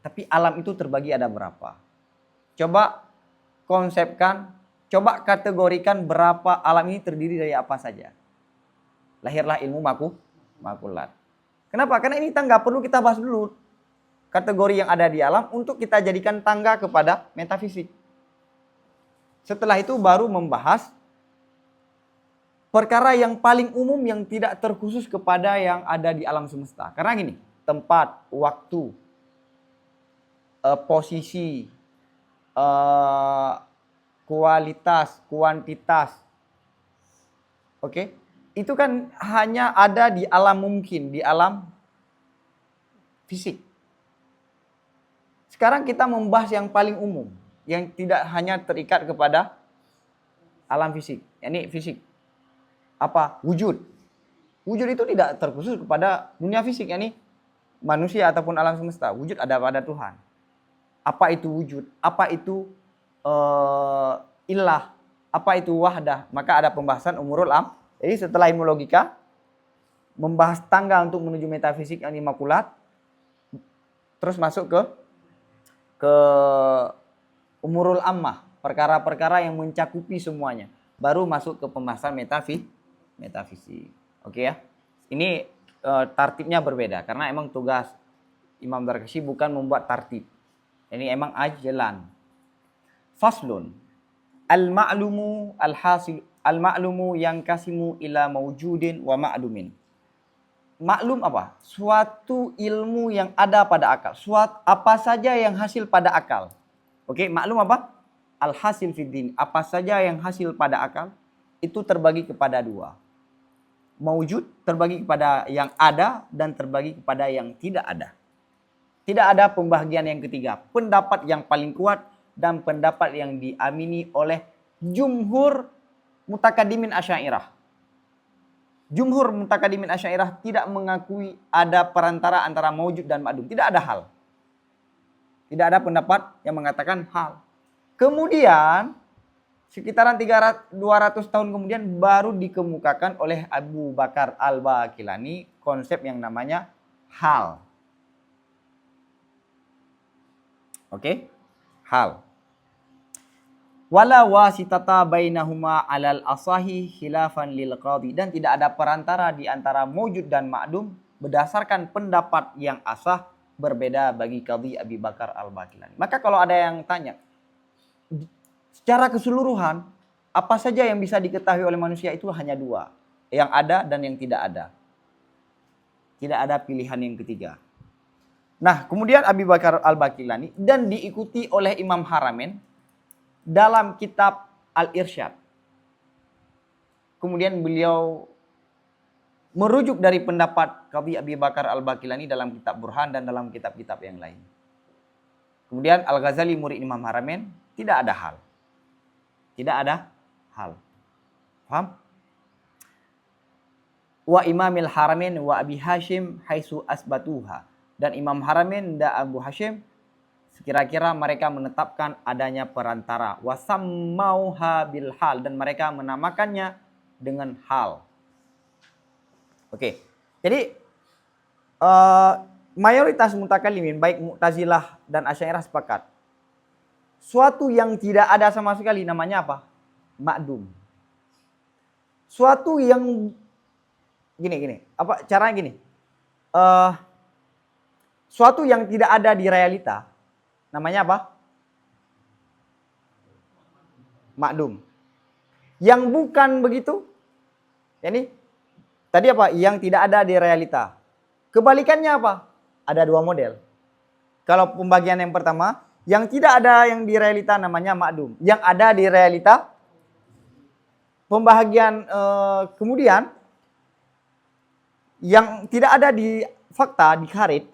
Tapi alam itu terbagi ada berapa? Coba konsepkan, coba kategorikan berapa alam ini terdiri dari apa saja. Lahirlah ilmu makulat. Kenapa? Karena ini tangga perlu kita bahas dulu. Kategori yang ada di alam untuk kita jadikan tangga kepada metafisik. Setelah itu baru membahas perkara yang paling umum yang tidak terkhusus kepada yang ada di alam semesta. Karena gini, tempat, waktu, posisi, kualitas, kuantitas. Oke? Itu kan hanya ada di alam mungkin, di alam fisik. Sekarang kita membahas yang paling umum, yang tidak hanya terikat kepada alam fisik. Ini fisik. Apa? Wujud. Wujud itu tidak terkhusus kepada dunia fisik, yakni manusia ataupun alam semesta. Wujud ada pada Tuhan. Apa itu wujud? Apa itu ilah? Apa itu wahdah? Maka ada pembahasan umurul am. Jadi setelah ilmu logika, membahas tangga untuk menuju metafisik yang makulat, terus masuk ke umurul ammah, perkara-perkara yang mencakupi semuanya. Baru masuk ke pembahasan metafisik. Oke ya. Ini tartibnya berbeda karena emang tugas Imam Darkashi bukan membuat tartib. Ini emang ajalan. Faslun. Al-ma'lumu al-hasil al-ma'lumu yang kasimu ila mawjudin wa ma'lumin. Maklum apa? Suatu ilmu yang ada pada akal. Apa saja yang hasil pada akal. Oke, maklum apa? Al-hasil fiddin. Apa saja yang hasil pada akal itu terbagi kepada dua. Mawjud terbagi kepada yang ada dan terbagi kepada yang tidak ada. Tidak ada pembagian yang ketiga. Pendapat yang paling kuat dan pendapat yang diamini oleh jumhur mutakaddimin Asy'ariyah. Jumhur mutakaddimin Asy'ariyah tidak mengakui ada perantara antara mawjud dan ma'dum. Tidak ada hal. Tidak ada pendapat yang mengatakan hal. Kemudian sekitaran 200 tahun kemudian baru dikemukakan oleh Abu Bakar Al-Baqillani konsep yang namanya hal. Oke? Hal. Wala wasitata bainahuma alal asahi khilafan lil qadhi, dan tidak ada perantara di antara mawjud dan ma'dum berdasarkan pendapat yang asah berbeda bagi Qadhi Abi Bakar Al-Baqillani. Maka kalau ada yang tanya, secara keseluruhan, apa saja yang bisa diketahui oleh manusia itu hanya dua. Yang ada dan yang tidak ada. Tidak ada pilihan yang ketiga. Nah, kemudian Abi Bakar Al-Baqillani dan diikuti oleh Imam Haramain dalam kitab Al-Irsyad. Kemudian beliau merujuk dari pendapat Qadhi Abi Bakar Al-Baqillani dalam kitab Burhan dan dalam kitab-kitab yang lain. Kemudian Al-Ghazali murid Imam Haramain, tidak ada hal. Tidak ada hal. Paham? Wa Imamil Haramain wa Abi Hashim haitsu asbatuha. Dan Imam Haramain dan Abu Hashim sekira-kira mereka menetapkan adanya perantara. Wa sammauha bil hal, dan mereka menamakannya dengan hal. Oke. Jadi mayoritas mutakallimin baik Mu'tazilah dan Asy'ariyah sepakat. Suatu yang tidak ada sama sekali namanya apa? Ma'dum. Suatu yang gini. Apa caranya gini? Suatu yang tidak ada di realita namanya apa? Ma'dum. Yang bukan begitu, ini tadi apa? Yang tidak ada di realita. Kebalikannya apa? Ada dua model. Kalau pembagian yang pertama, yang tidak ada yang di realita namanya ma'dum. Yang ada di realita. Pembagian kemudian yang tidak ada di fakta, di kharit,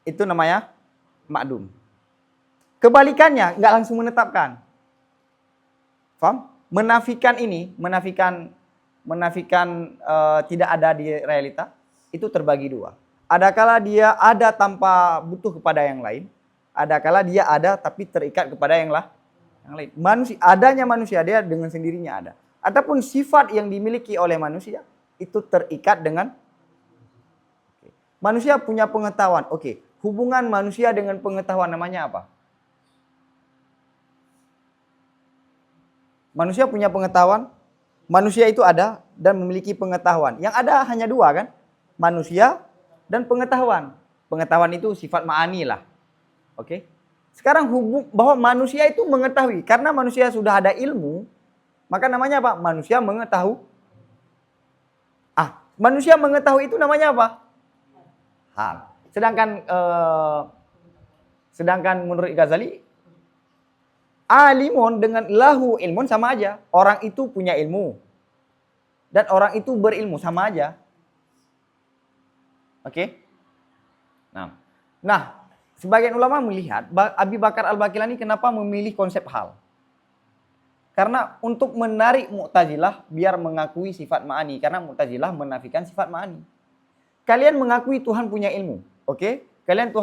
itu namanya ma'dum. Kebalikannya, nggak langsung menetapkan. Paham? Menafikan ini, menafikan tidak ada di realita, itu terbagi dua. Adakala dia ada tanpa butuh kepada yang lain, adakala dia ada tapi terikat kepada yang lain. Adanya manusia dia dengan sendirinya ada. Ataupun sifat yang dimiliki oleh manusia itu terikat dengan manusia punya pengetahuan. Oke, hubungan manusia dengan pengetahuan namanya apa? Manusia punya pengetahuan, manusia itu ada dan memiliki pengetahuan. Yang ada hanya dua kan? Manusia dan pengetahuan. Pengetahuan itu sifat ma'ani lah. Oke? Sekarang bahwa manusia itu mengetahui. Karena manusia sudah ada ilmu, maka namanya apa? Manusia mengetahui. Manusia mengetahui itu namanya apa? Hal. Sedangkan menurut Ghazali, alimun dengan lahu ilmun sama aja. Orang itu punya ilmu. Dan orang itu berilmu sama aja. Oke? Nah, sebagian ulama melihat Abi Bakar Al-Baqillani kenapa memilih konsep hal? Karena untuk menarik Mu'tazilah biar mengakui sifat ma'ani. Karena Mu'tazilah menafikan sifat ma'ani. Kalian mengakui Tuhan punya ilmu. Oke? Kalian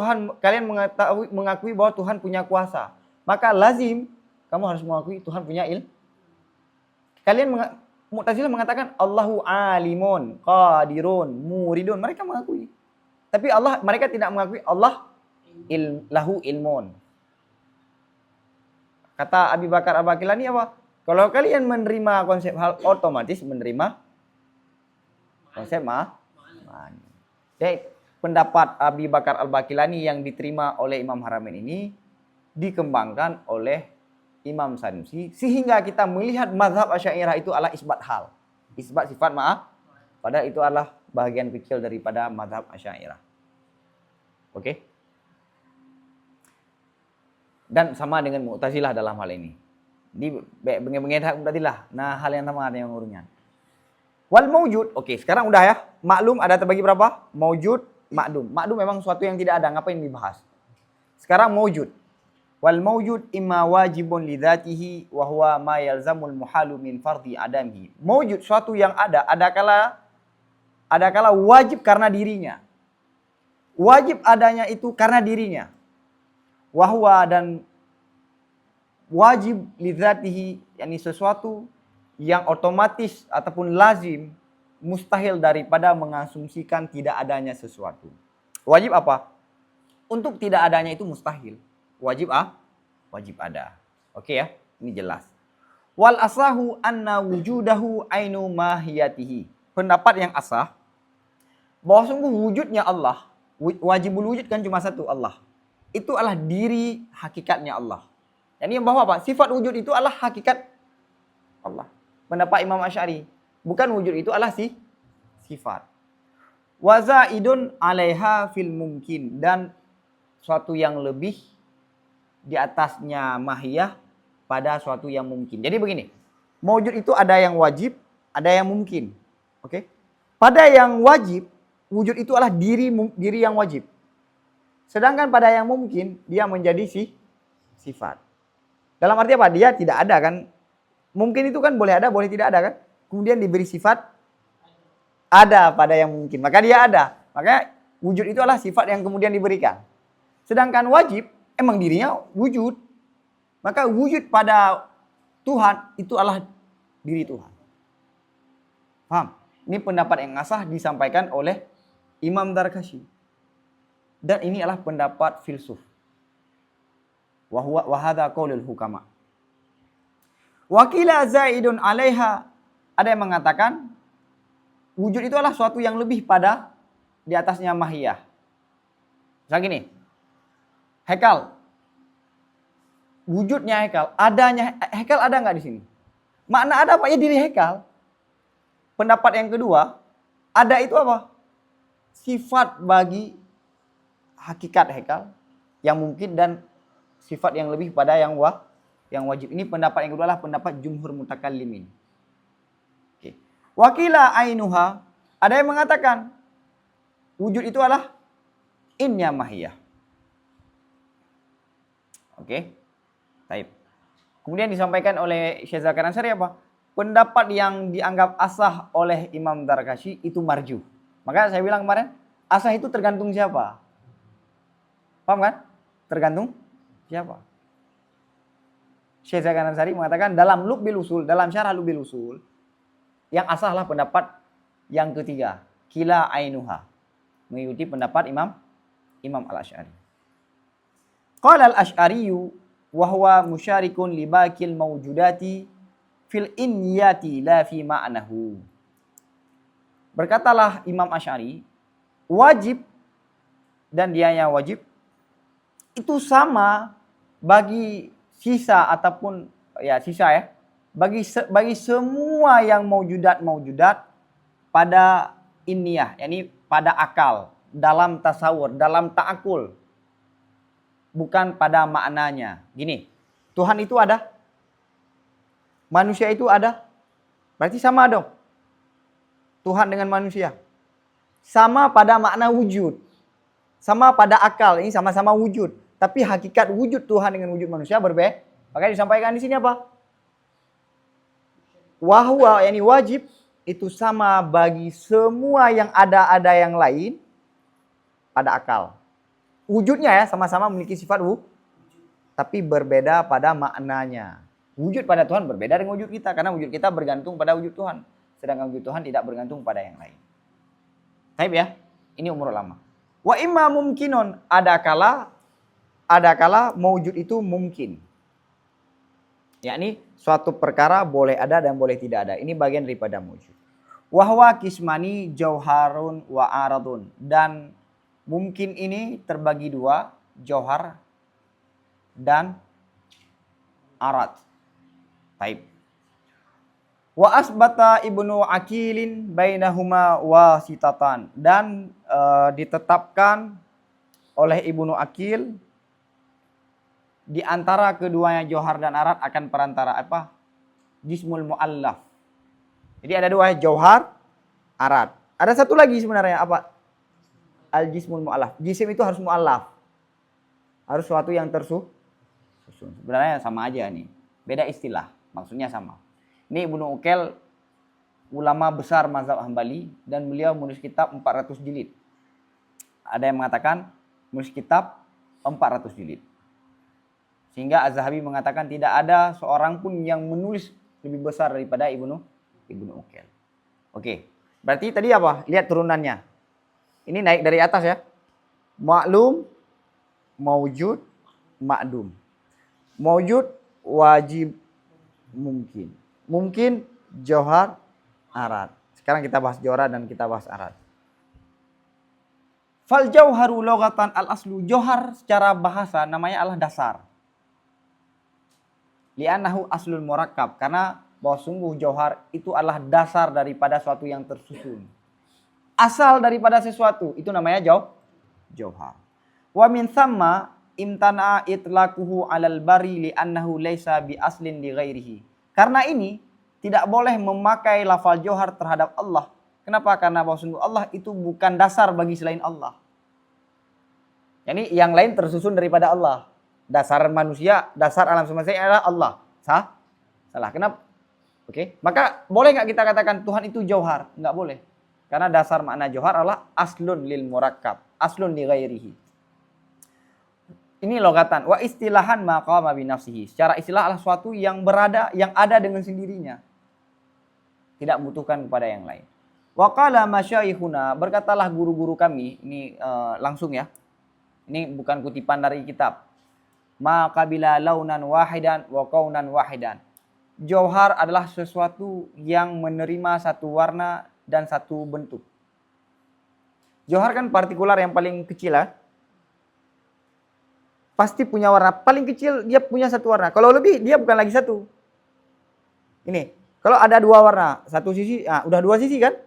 mengakui bahwa Tuhan punya kuasa. Maka lazim kamu harus mengakui Tuhan punya ilmu. Mu'tazilah mengatakan Allahu alimun, qadirun, muridun. Mereka mengakui. Tapi mereka tidak mengakui Allah lahu ilmun. Kata Abi Bakar Al-Baqillani apa? Kalau kalian menerima konsep hal, otomatis menerima konsep ma'ani. Jadi pendapat Abi Bakar Al-Baqillani yang diterima oleh Imam Haramain ini dikembangkan oleh Imam Sanusi sehingga kita melihat mazhab Asy'ariyah itu adalah isbat hal, isbat sifat padahal itu adalah bagian kecil daripada mazhab Asy'ariyah. Oke? Dan sama dengan Mu'tazilah dalam hal ini. Di bengen-bengen Mu'tazilah. Nah, hal yang sama yang urunnya. Wal maujud, oke, sekarang udah ya. Maklum ada terbagi berapa? Maujud, ma'dum. Ma'dum memang suatu yang tidak ada, ngapain dibahas? Sekarang maujud. Wal maujud imma wajibun li dzatihi wa huwa ma yalzamul muhalu min fardhi adamihi. Maujud suatu yang adakala wajib karena dirinya. Wajib adanya itu karena dirinya. Wa huwa dan wajib li dzatihi, yakni sesuatu yang otomatis ataupun lazim mustahil daripada mengasumsikan tidak adanya sesuatu. Wajib apa? Untuk tidak adanya itu mustahil. Wajib wajib ada. Oke ya, ini jelas. Wal asahu anna wujudahu ainu mahiyatihi. Pendapat yang asah bahwa sungguh wujudnya Allah Wajibul wujud kan cuma satu, Allah. Itu adalah diri hakikatnya Allah. Yani yang bahwa apa? Sifat wujud itu adalah hakikat Allah. Pendapat Imam Asy'ari. Bukan wujud itu adalah sifat. Wa zaidun 'alaiha fil mungkin, dan suatu yang lebih di atasnya mahiyah pada suatu yang mungkin. Jadi begini, maujud itu ada yang wajib, ada yang mungkin. Oke? Pada yang wajib, wujud itu adalah diri yang wajib. Sedangkan pada yang mungkin, dia menjadi sifat. Dalam arti apa? Dia tidak ada kan? Mungkin itu kan boleh ada, boleh tidak ada kan? Kemudian diberi sifat ada pada yang mungkin. Maka dia ada. Maka wujud itu adalah sifat yang kemudian diberikan. Sedangkan wajib, emang dirinya wujud. Maka wujud pada Tuhan itu adalah diri Tuhan. Paham? Ini pendapat yang asah disampaikan oleh Imam Darkashi. Dan ini adalah pendapat filsuf. Wa hadza qaulul hukama. Wa qila zaidun 'alaiha. Ada yang mengatakan wujud itu adalah suatu yang lebih pada di atasnya mahiyah. Misalnya gini. Hekal. Wujudnya hekal, adanya hekal ada nggak di sini? Makna ada apa? Ya diri hekal. Pendapat yang kedua, ada itu apa? Sifat bagi hakikat hekal yang mungkin dan sifat yang lebih pada yang wajib. Ini pendapat yang kedua adalah pendapat jumhur mutakallimin. Oke. Wakila ainuha, ada yang mengatakan wujud itu adalah innya mahiyah. Oke. Taib. Kemudian disampaikan oleh Syekh Zakaria Ansari apa? Pendapat yang dianggap asah oleh Imam Darkashi itu marju. Maka saya bilang kemarin, asah itu tergantung siapa? Paham kan? Tergantung siapa? Syekh Zakaria Ansari mengatakan dalam Lubbil Usul, dalam syarah Lubbil Usul, yang asah lah pendapat yang ketiga, kila ainuha. Mengikuti pendapat Imam Al-Asy'ari. Qala Al-Asy'ariyu wa huwa musyarikun li baqil mawjudati fil inyati la fi ma'nahu. Berkatalah Imam Asy'ari, wajib dan dianya wajib itu sama bagi sisa ataupun bagi semua yang maujudat pada inniyah, yakni pada akal, dalam tasawur, dalam ta'akul, bukan pada maknanya. Gini, Tuhan itu ada, manusia itu ada, berarti sama dong. Tuhan dengan manusia sama pada makna wujud, sama pada akal, ini sama-sama wujud. Tapi hakikat wujud Tuhan dengan wujud manusia berbeda. Makanya disampaikan di sini apa? Wahwa, yakni wajib itu sama bagi semua yang ada yang lain pada akal. Wujudnya ya sama-sama memiliki sifat tapi berbeda pada maknanya. Wujud pada Tuhan berbeda dengan wujud kita karena wujud kita bergantung pada wujud Tuhan, sedangkan wujud Tuhan tidak bergantung pada yang lain. Taib ya, ini umur lama. Wa imma mumkinun, ada kala mewujud itu mungkin. Yakni suatu perkara boleh ada dan boleh tidak ada. Ini bagian daripada mewujud. Wa huwa kismani jauharun wa aradun, dan mungkin ini terbagi dua, jauhar dan arad. Taib. Wa asbata Ibnu Aqilin bainahuma wasitatan, dan ditetapkan oleh Ibnu Aqil di antara keduanya jauhar dan arad akan perantara apa? Jismul muallaf. Jadi ada dua, jauhar, arad. Ada satu lagi sebenarnya apa? Al-jismul muallaf. Jisim itu harus muallaf. Harus suatu yang tersusun. Sebenarnya sama aja nih. Beda istilah, maksudnya sama. Ini Ibnu Uqail, ulama besar mazhab Hambali, dan beliau menulis kitab 400 jilid. Ada yang mengatakan menulis kitab 400 jilid. Sehingga Az-Zahabi mengatakan tidak ada seorang pun yang menulis lebih besar daripada Ibnu Uqail. Oke, berarti tadi apa? Lihat turunannya. Ini naik dari atas ya. Maklum, maujud, ma'dum. Maujud, wajib, mungkin. Mungkin, jauhar, arad. Sekarang kita bahas jauhar dan kita bahas arad. Fal jauharu logatan al aslu. Johar secara bahasa namanya adalah dasar. Li'annahu aslul murakkab, karena bahwa sungguh jauhar itu adalah dasar daripada suatu yang tersusun. Asal daripada sesuatu itu namanya jauhar. Wa min thamma imtana'a itlaquhu 'alal bari li'annahu laisa bi aslin li ghairihi. Karena ini tidak boleh memakai lafal jauhar terhadap Allah. Kenapa? Karena bahwa sungguh Allah itu bukan dasar bagi selain Allah. Yani yang lain tersusun daripada Allah. Dasar manusia, dasar alam semesta adalah Allah. Salah. Kenapa? Oke. Maka boleh nggak kita katakan Tuhan itu jauhar? Nggak boleh. Karena dasar makna jauhar adalah aslun lil murakkab, aslun li ghairihi. Ini logatan. Wa istilahan maqama bi nafsihi. Secara istilah adalah suatu yang ada dengan sendirinya. Tidak membutuhkan kepada yang lain. Wa qala masyayikhuna, berkatalah guru-guru kami, ini langsung ya. Ini bukan kutipan dari kitab. Ma qabila launan wahidan wa kaunan wahidan. Jauhar adalah sesuatu yang menerima satu warna dan satu bentuk. Jauhar kan partikular yang paling kecil ya. Pasti punya warna. Paling kecil dia punya satu warna. Kalau lebih dia bukan lagi satu. Ini. Kalau ada dua warna. Satu sisi. Udah dua sisi kan.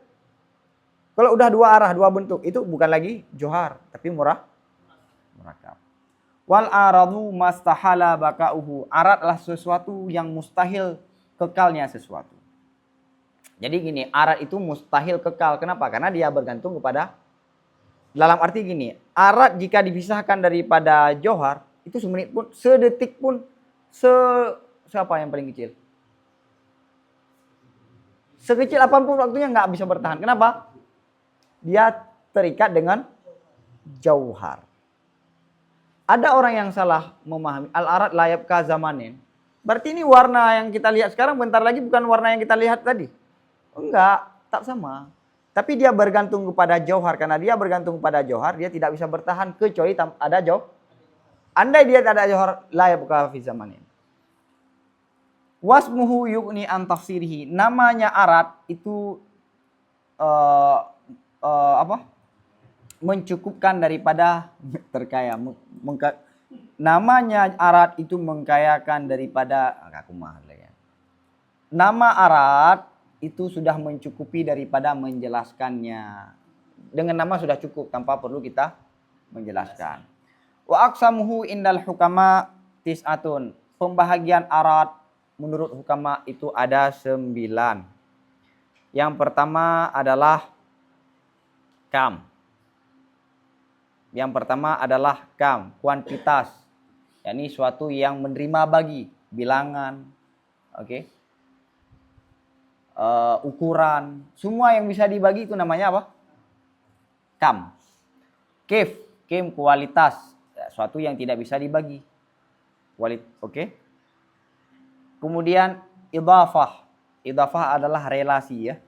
Kalau udah dua arah, dua bentuk. Itu bukan lagi jauhar. Tapi murakkab. Wal aradu mastahala bakauhu. Arad adalah sesuatu yang mustahil kekalnya sesuatu. Jadi gini, arad itu mustahil kekal. Kenapa? Karena dia bergantung kepada, dalam arti gini, arad jika dipisahkan daripada jauhar, itu semenit pun, sedetik pun, siapa yang paling kecil? Sekecil apapun waktunya nggak bisa bertahan. Kenapa? Dia terikat dengan jauhar. Ada orang yang salah memahami al-arad layab ka zamanin. Berarti ini warna yang kita lihat sekarang bentar lagi bukan warna yang kita lihat tadi. Enggak, tak sama. Tapi dia bergantung kepada jauhar. Karena dia bergantung kepada jauhar, dia tidak bisa bertahan kecuali ada jauh. Andai dia tak ada jauhar, layab ka fi zamanin. Wasmuhu yu'ni an tafsirihi. Namanya arad itu mencukupkan daripada terkaya. Namanya arad itu mengkayakan daripada nama arad itu sudah mencukupi daripada menjelaskannya. Dengan nama sudah cukup tanpa perlu kita menjelaskan. Wa aqsamuhu indal hukama tis'atun. Pembahagian arad menurut hukama itu ada 9. Yang pertama adalah kam. Yang pertama adalah kam, kuantitas. yakni suatu yang menerima bagi, bilangan, oke, ukuran, semua yang bisa dibagi itu namanya apa? Kam. Kif, kualitas, suatu yang tidak bisa dibagi. Oke. Kemudian idhafah. Idhafah adalah relasi ya.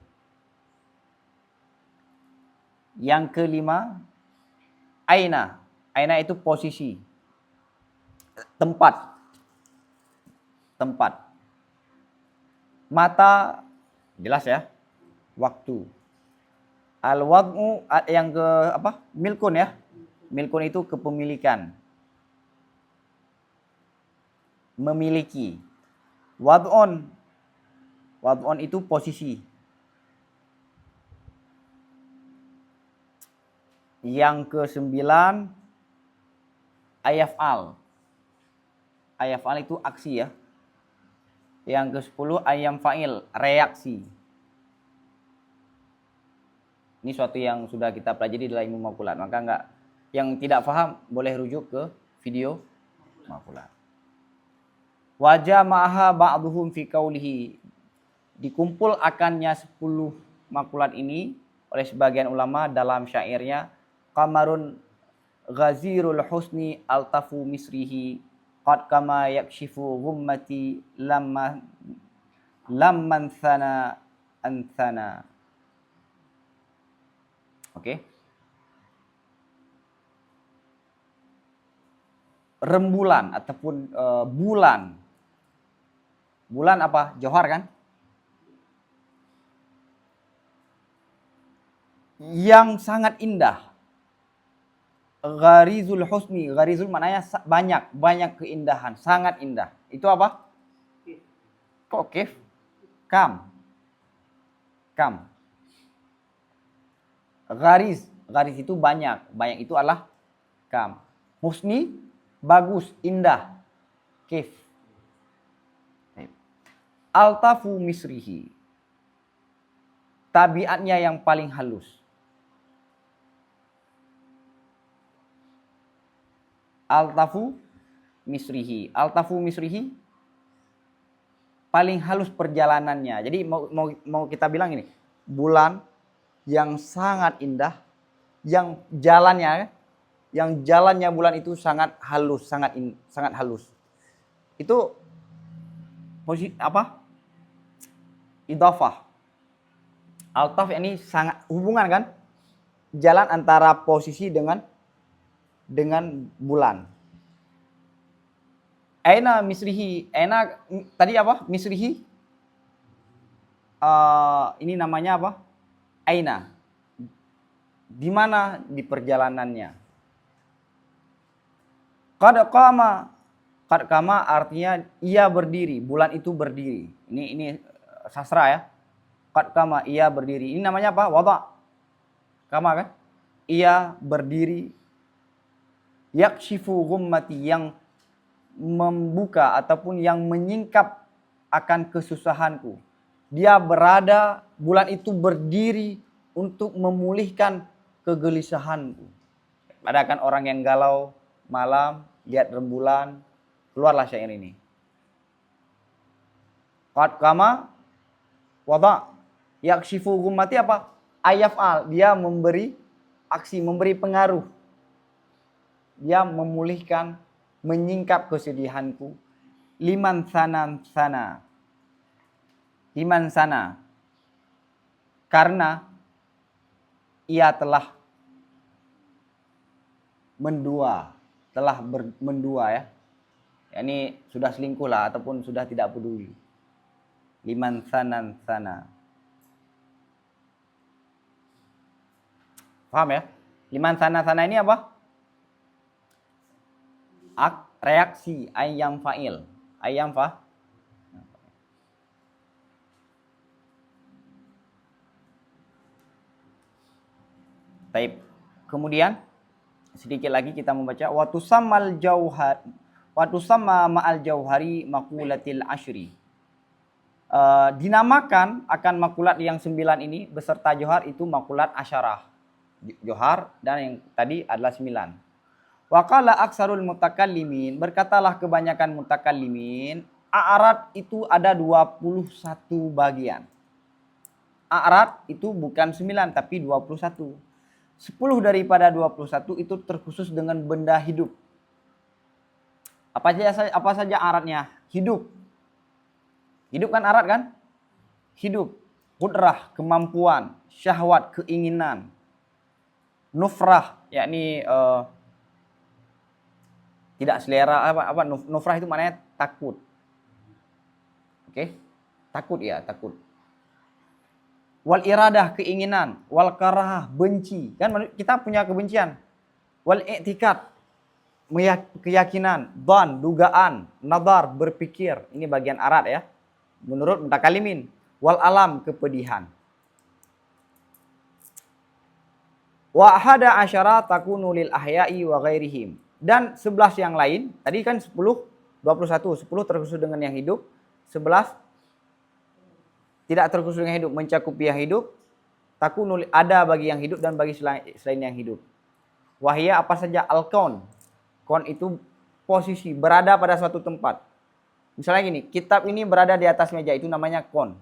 Yang kelima, aina. Aina itu posisi. Tempat. Mata, jelas ya. Waktu. Al-wad'u yang ke apa? Milkun ya. Milkun itu kepemilikan. Memiliki. Wad'un itu posisi. Yang ke-9 ayaf'al. Ayaf'al itu aksi ya. Yang ke-10 ayam fa'il, reaksi. Ini suatu yang sudah kita pelajari dalam ilmu makulat. Maka enggak, yang tidak paham boleh rujuk ke video makulat. Wajah ma'aha ba'duhum fi qawlihi. Dikumpul akannya 10 makulat ini oleh sebagian ulama dalam syairnya. Qamarun ghazirul husni altafu misrihi qad kama yakshifu ghummati lamman thana anthana. Oke. Rembulan ataupun bulan. Bulan apa? Johar kan? Yang sangat indah. Gharizul husni, gharizul maknanya banyak, banyak keindahan, sangat indah. Itu apa? Kok kif? Kam. Kam. Ghariz, ghariz itu banyak, banyak itu adalah kam. Husni, bagus, indah. Kif. Altafu misrihi. Tabiatnya yang paling halus. Altafu misrihi. Altafu misrihi paling halus perjalanannya. Jadi mau kita bilang ini, bulan yang sangat indah, yang jalannya bulan itu sangat halus, sangat halus. Itu posisi apa? Idhafah. Altaf ini sangat hubungan kan? Jalan antara posisi dengan bulan. Aina misrihi. Aina tadi apa? Misrihi. Ini namanya apa? Aina. Di mana di perjalanannya? Qad qama artinya ia berdiri, bulan itu berdiri. Ini sastra ya. Qad qama ia berdiri. Ini namanya apa? Wada'. Qama kan? Ia berdiri. Yakshifu ghummati, yang membuka ataupun yang menyingkap akan kesusahanku. Dia berada, bulan itu berdiri untuk memulihkan kegelisahanku. Ada kan orang yang galau malam, lihat rembulan, keluarlah syair ini. Qad qama wada' yakshifu ghummati apa? Ayaf'al, dia memberi aksi, memberi pengaruh. Dia memulihkan, menyingkap kesedihanku. Liman sana. Liman sana. Karena ia telah mendua. Mendua ya. Ini sudah selingkuh lah ataupun sudah tidak peduli. Liman sana. Paham ya? Liman sana ini apa? Reaksi ayam fa'il. Ayam fa. Taib. Kemudian sedikit lagi kita membaca wa tusammal jauhar wa tusamma ma'al jauhari maqulatil asyri. Dinamakan akan makulat yang 9 ini beserta johar itu makulat asyarah. Johar dan yang tadi adalah 9. Waqala aksarul mutakallimin, berkatalah kebanyakan mutakallimin, a'rad itu ada 21 bagian. A'rad itu bukan 9 tapi 21. 10 daripada 21 itu terkhusus dengan benda hidup. Apa saja a'radnya? Hidup. Hidup kan a'rad kan? Hidup. Qudrah, kemampuan, syahwat, keinginan. Nufrah, yakni tidak selera, nufrah itu maknanya takut. Oke? Takut ya, takut. Wal iradah, keinginan. Wal karahah, benci. Kan kita punya kebencian. Wal i'tikad, keyakinan. Dhan, dugaan. Nadar, berpikir. Ini bagian arad ya. Menurut mutakalimin. Wal alam, kepedihan. Wa ahada asyara takunu lil ahya'i wa ghairihim. Dan 11 yang lain, tadi kan 10, 21, 10 terkhusus dengan yang hidup, 11 tidak terkhusus dengan hidup, mencakupi yang hidup, takunu ada bagi yang hidup dan bagi selain yang hidup. Wahia apa saja al-kaun. Kaun itu posisi, berada pada suatu tempat. Misalnya gini, kitab ini berada di atas meja, itu namanya kaun.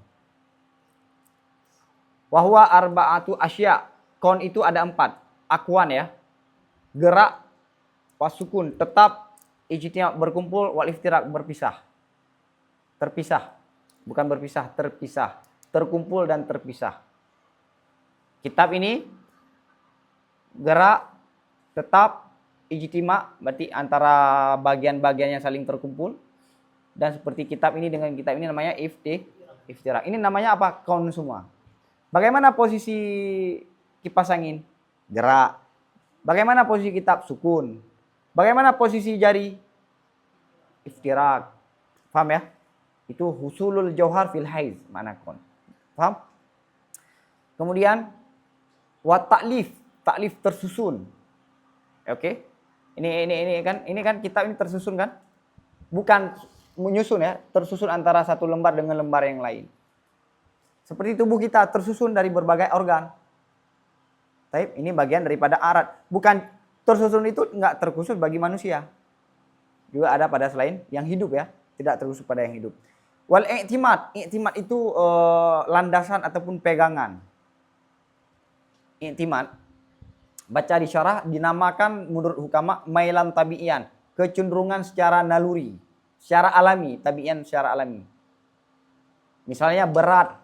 Wahwa arba'atu asya. Kaun itu ada 4. Akwan ya. Gerak, wasukun, tetap, ijtima, berkumpul, wal iftirak, berpisah. Terpisah. Bukan berpisah, terpisah. Terkumpul dan terpisah. Kitab ini gerak, tetap, ijtima, berarti antara bagian-bagian yang saling terkumpul. Dan seperti kitab ini dengan kitab ini namanya iftirak. Ini namanya apa? Kaun semua. Bagaimana posisi kipas angin? Gerak. Bagaimana posisi kitab? Sukun. Bagaimana posisi jari? Iftirak. Paham ya? Itu husulul jauhar fil haiz, makna kon. Paham? Kemudian wa ta'lif, ta'lif tersusun. Oke? Ini kan kitab ini tersusun kan? Bukan menyusun ya, tersusun antara satu lembar dengan lembar yang lain. Seperti tubuh kita tersusun dari berbagai organ. Taib, ini bagian daripada arat. Bukan tersusun itu enggak terkhusus bagi manusia. Juga ada pada selain yang hidup ya, tidak terkhusus pada yang hidup. Wal i'timad, i'timad itu landasan ataupun pegangan. I'timad baca di syarah dinamakan menurut hukama mailan tabi'ian, kecenderungan secara naluri, secara alami, tabi'ian secara alami. Misalnya berat,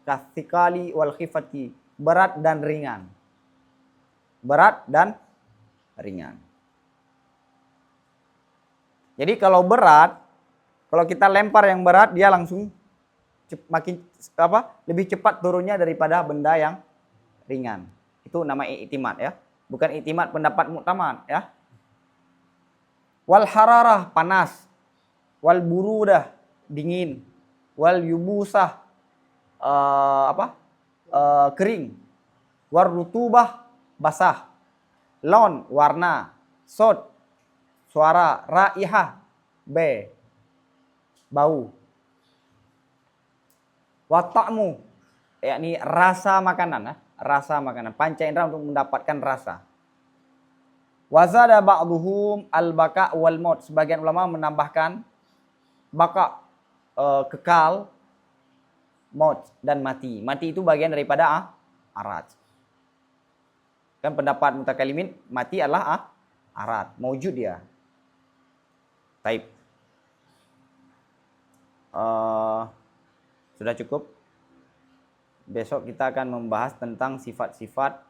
kathikali wal khifati, berat dan ringan. Berat dan ringan. Jadi kalau berat, kalau kita lempar yang berat, dia langsung makin lebih cepat turunnya daripada benda yang ringan. Itu nama i'timad ya. Bukan i'timad pendapat muktamad ya. Wal hararah panas. Wal burudah dingin. Wal yubusah kering. War rutubah basah. Lon warna. Sod suara. Raihah bau. Wa ta'mu yakni rasa makanan ya. Rasa makanan, panca indera untuk mendapatkan rasa. Wazada ba'duhum al-baka wal maut. Sebagian ulama menambahkan baka kekal, maut dan mati. Mati itu bagian daripada arat. Kan pendapat mutakalimin mati adalah arat, maujud dia. Taib. Sudah cukup. Besok kita akan membahas tentang sifat-sifat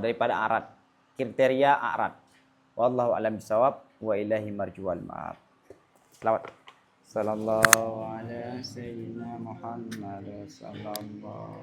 daripada arat, kriteria arat. Wallahu a'lam bishawab wa ilahi marjuwal ma'ab. Selawat. Sallallahu alaihi sayyidina Muhammad sallallahu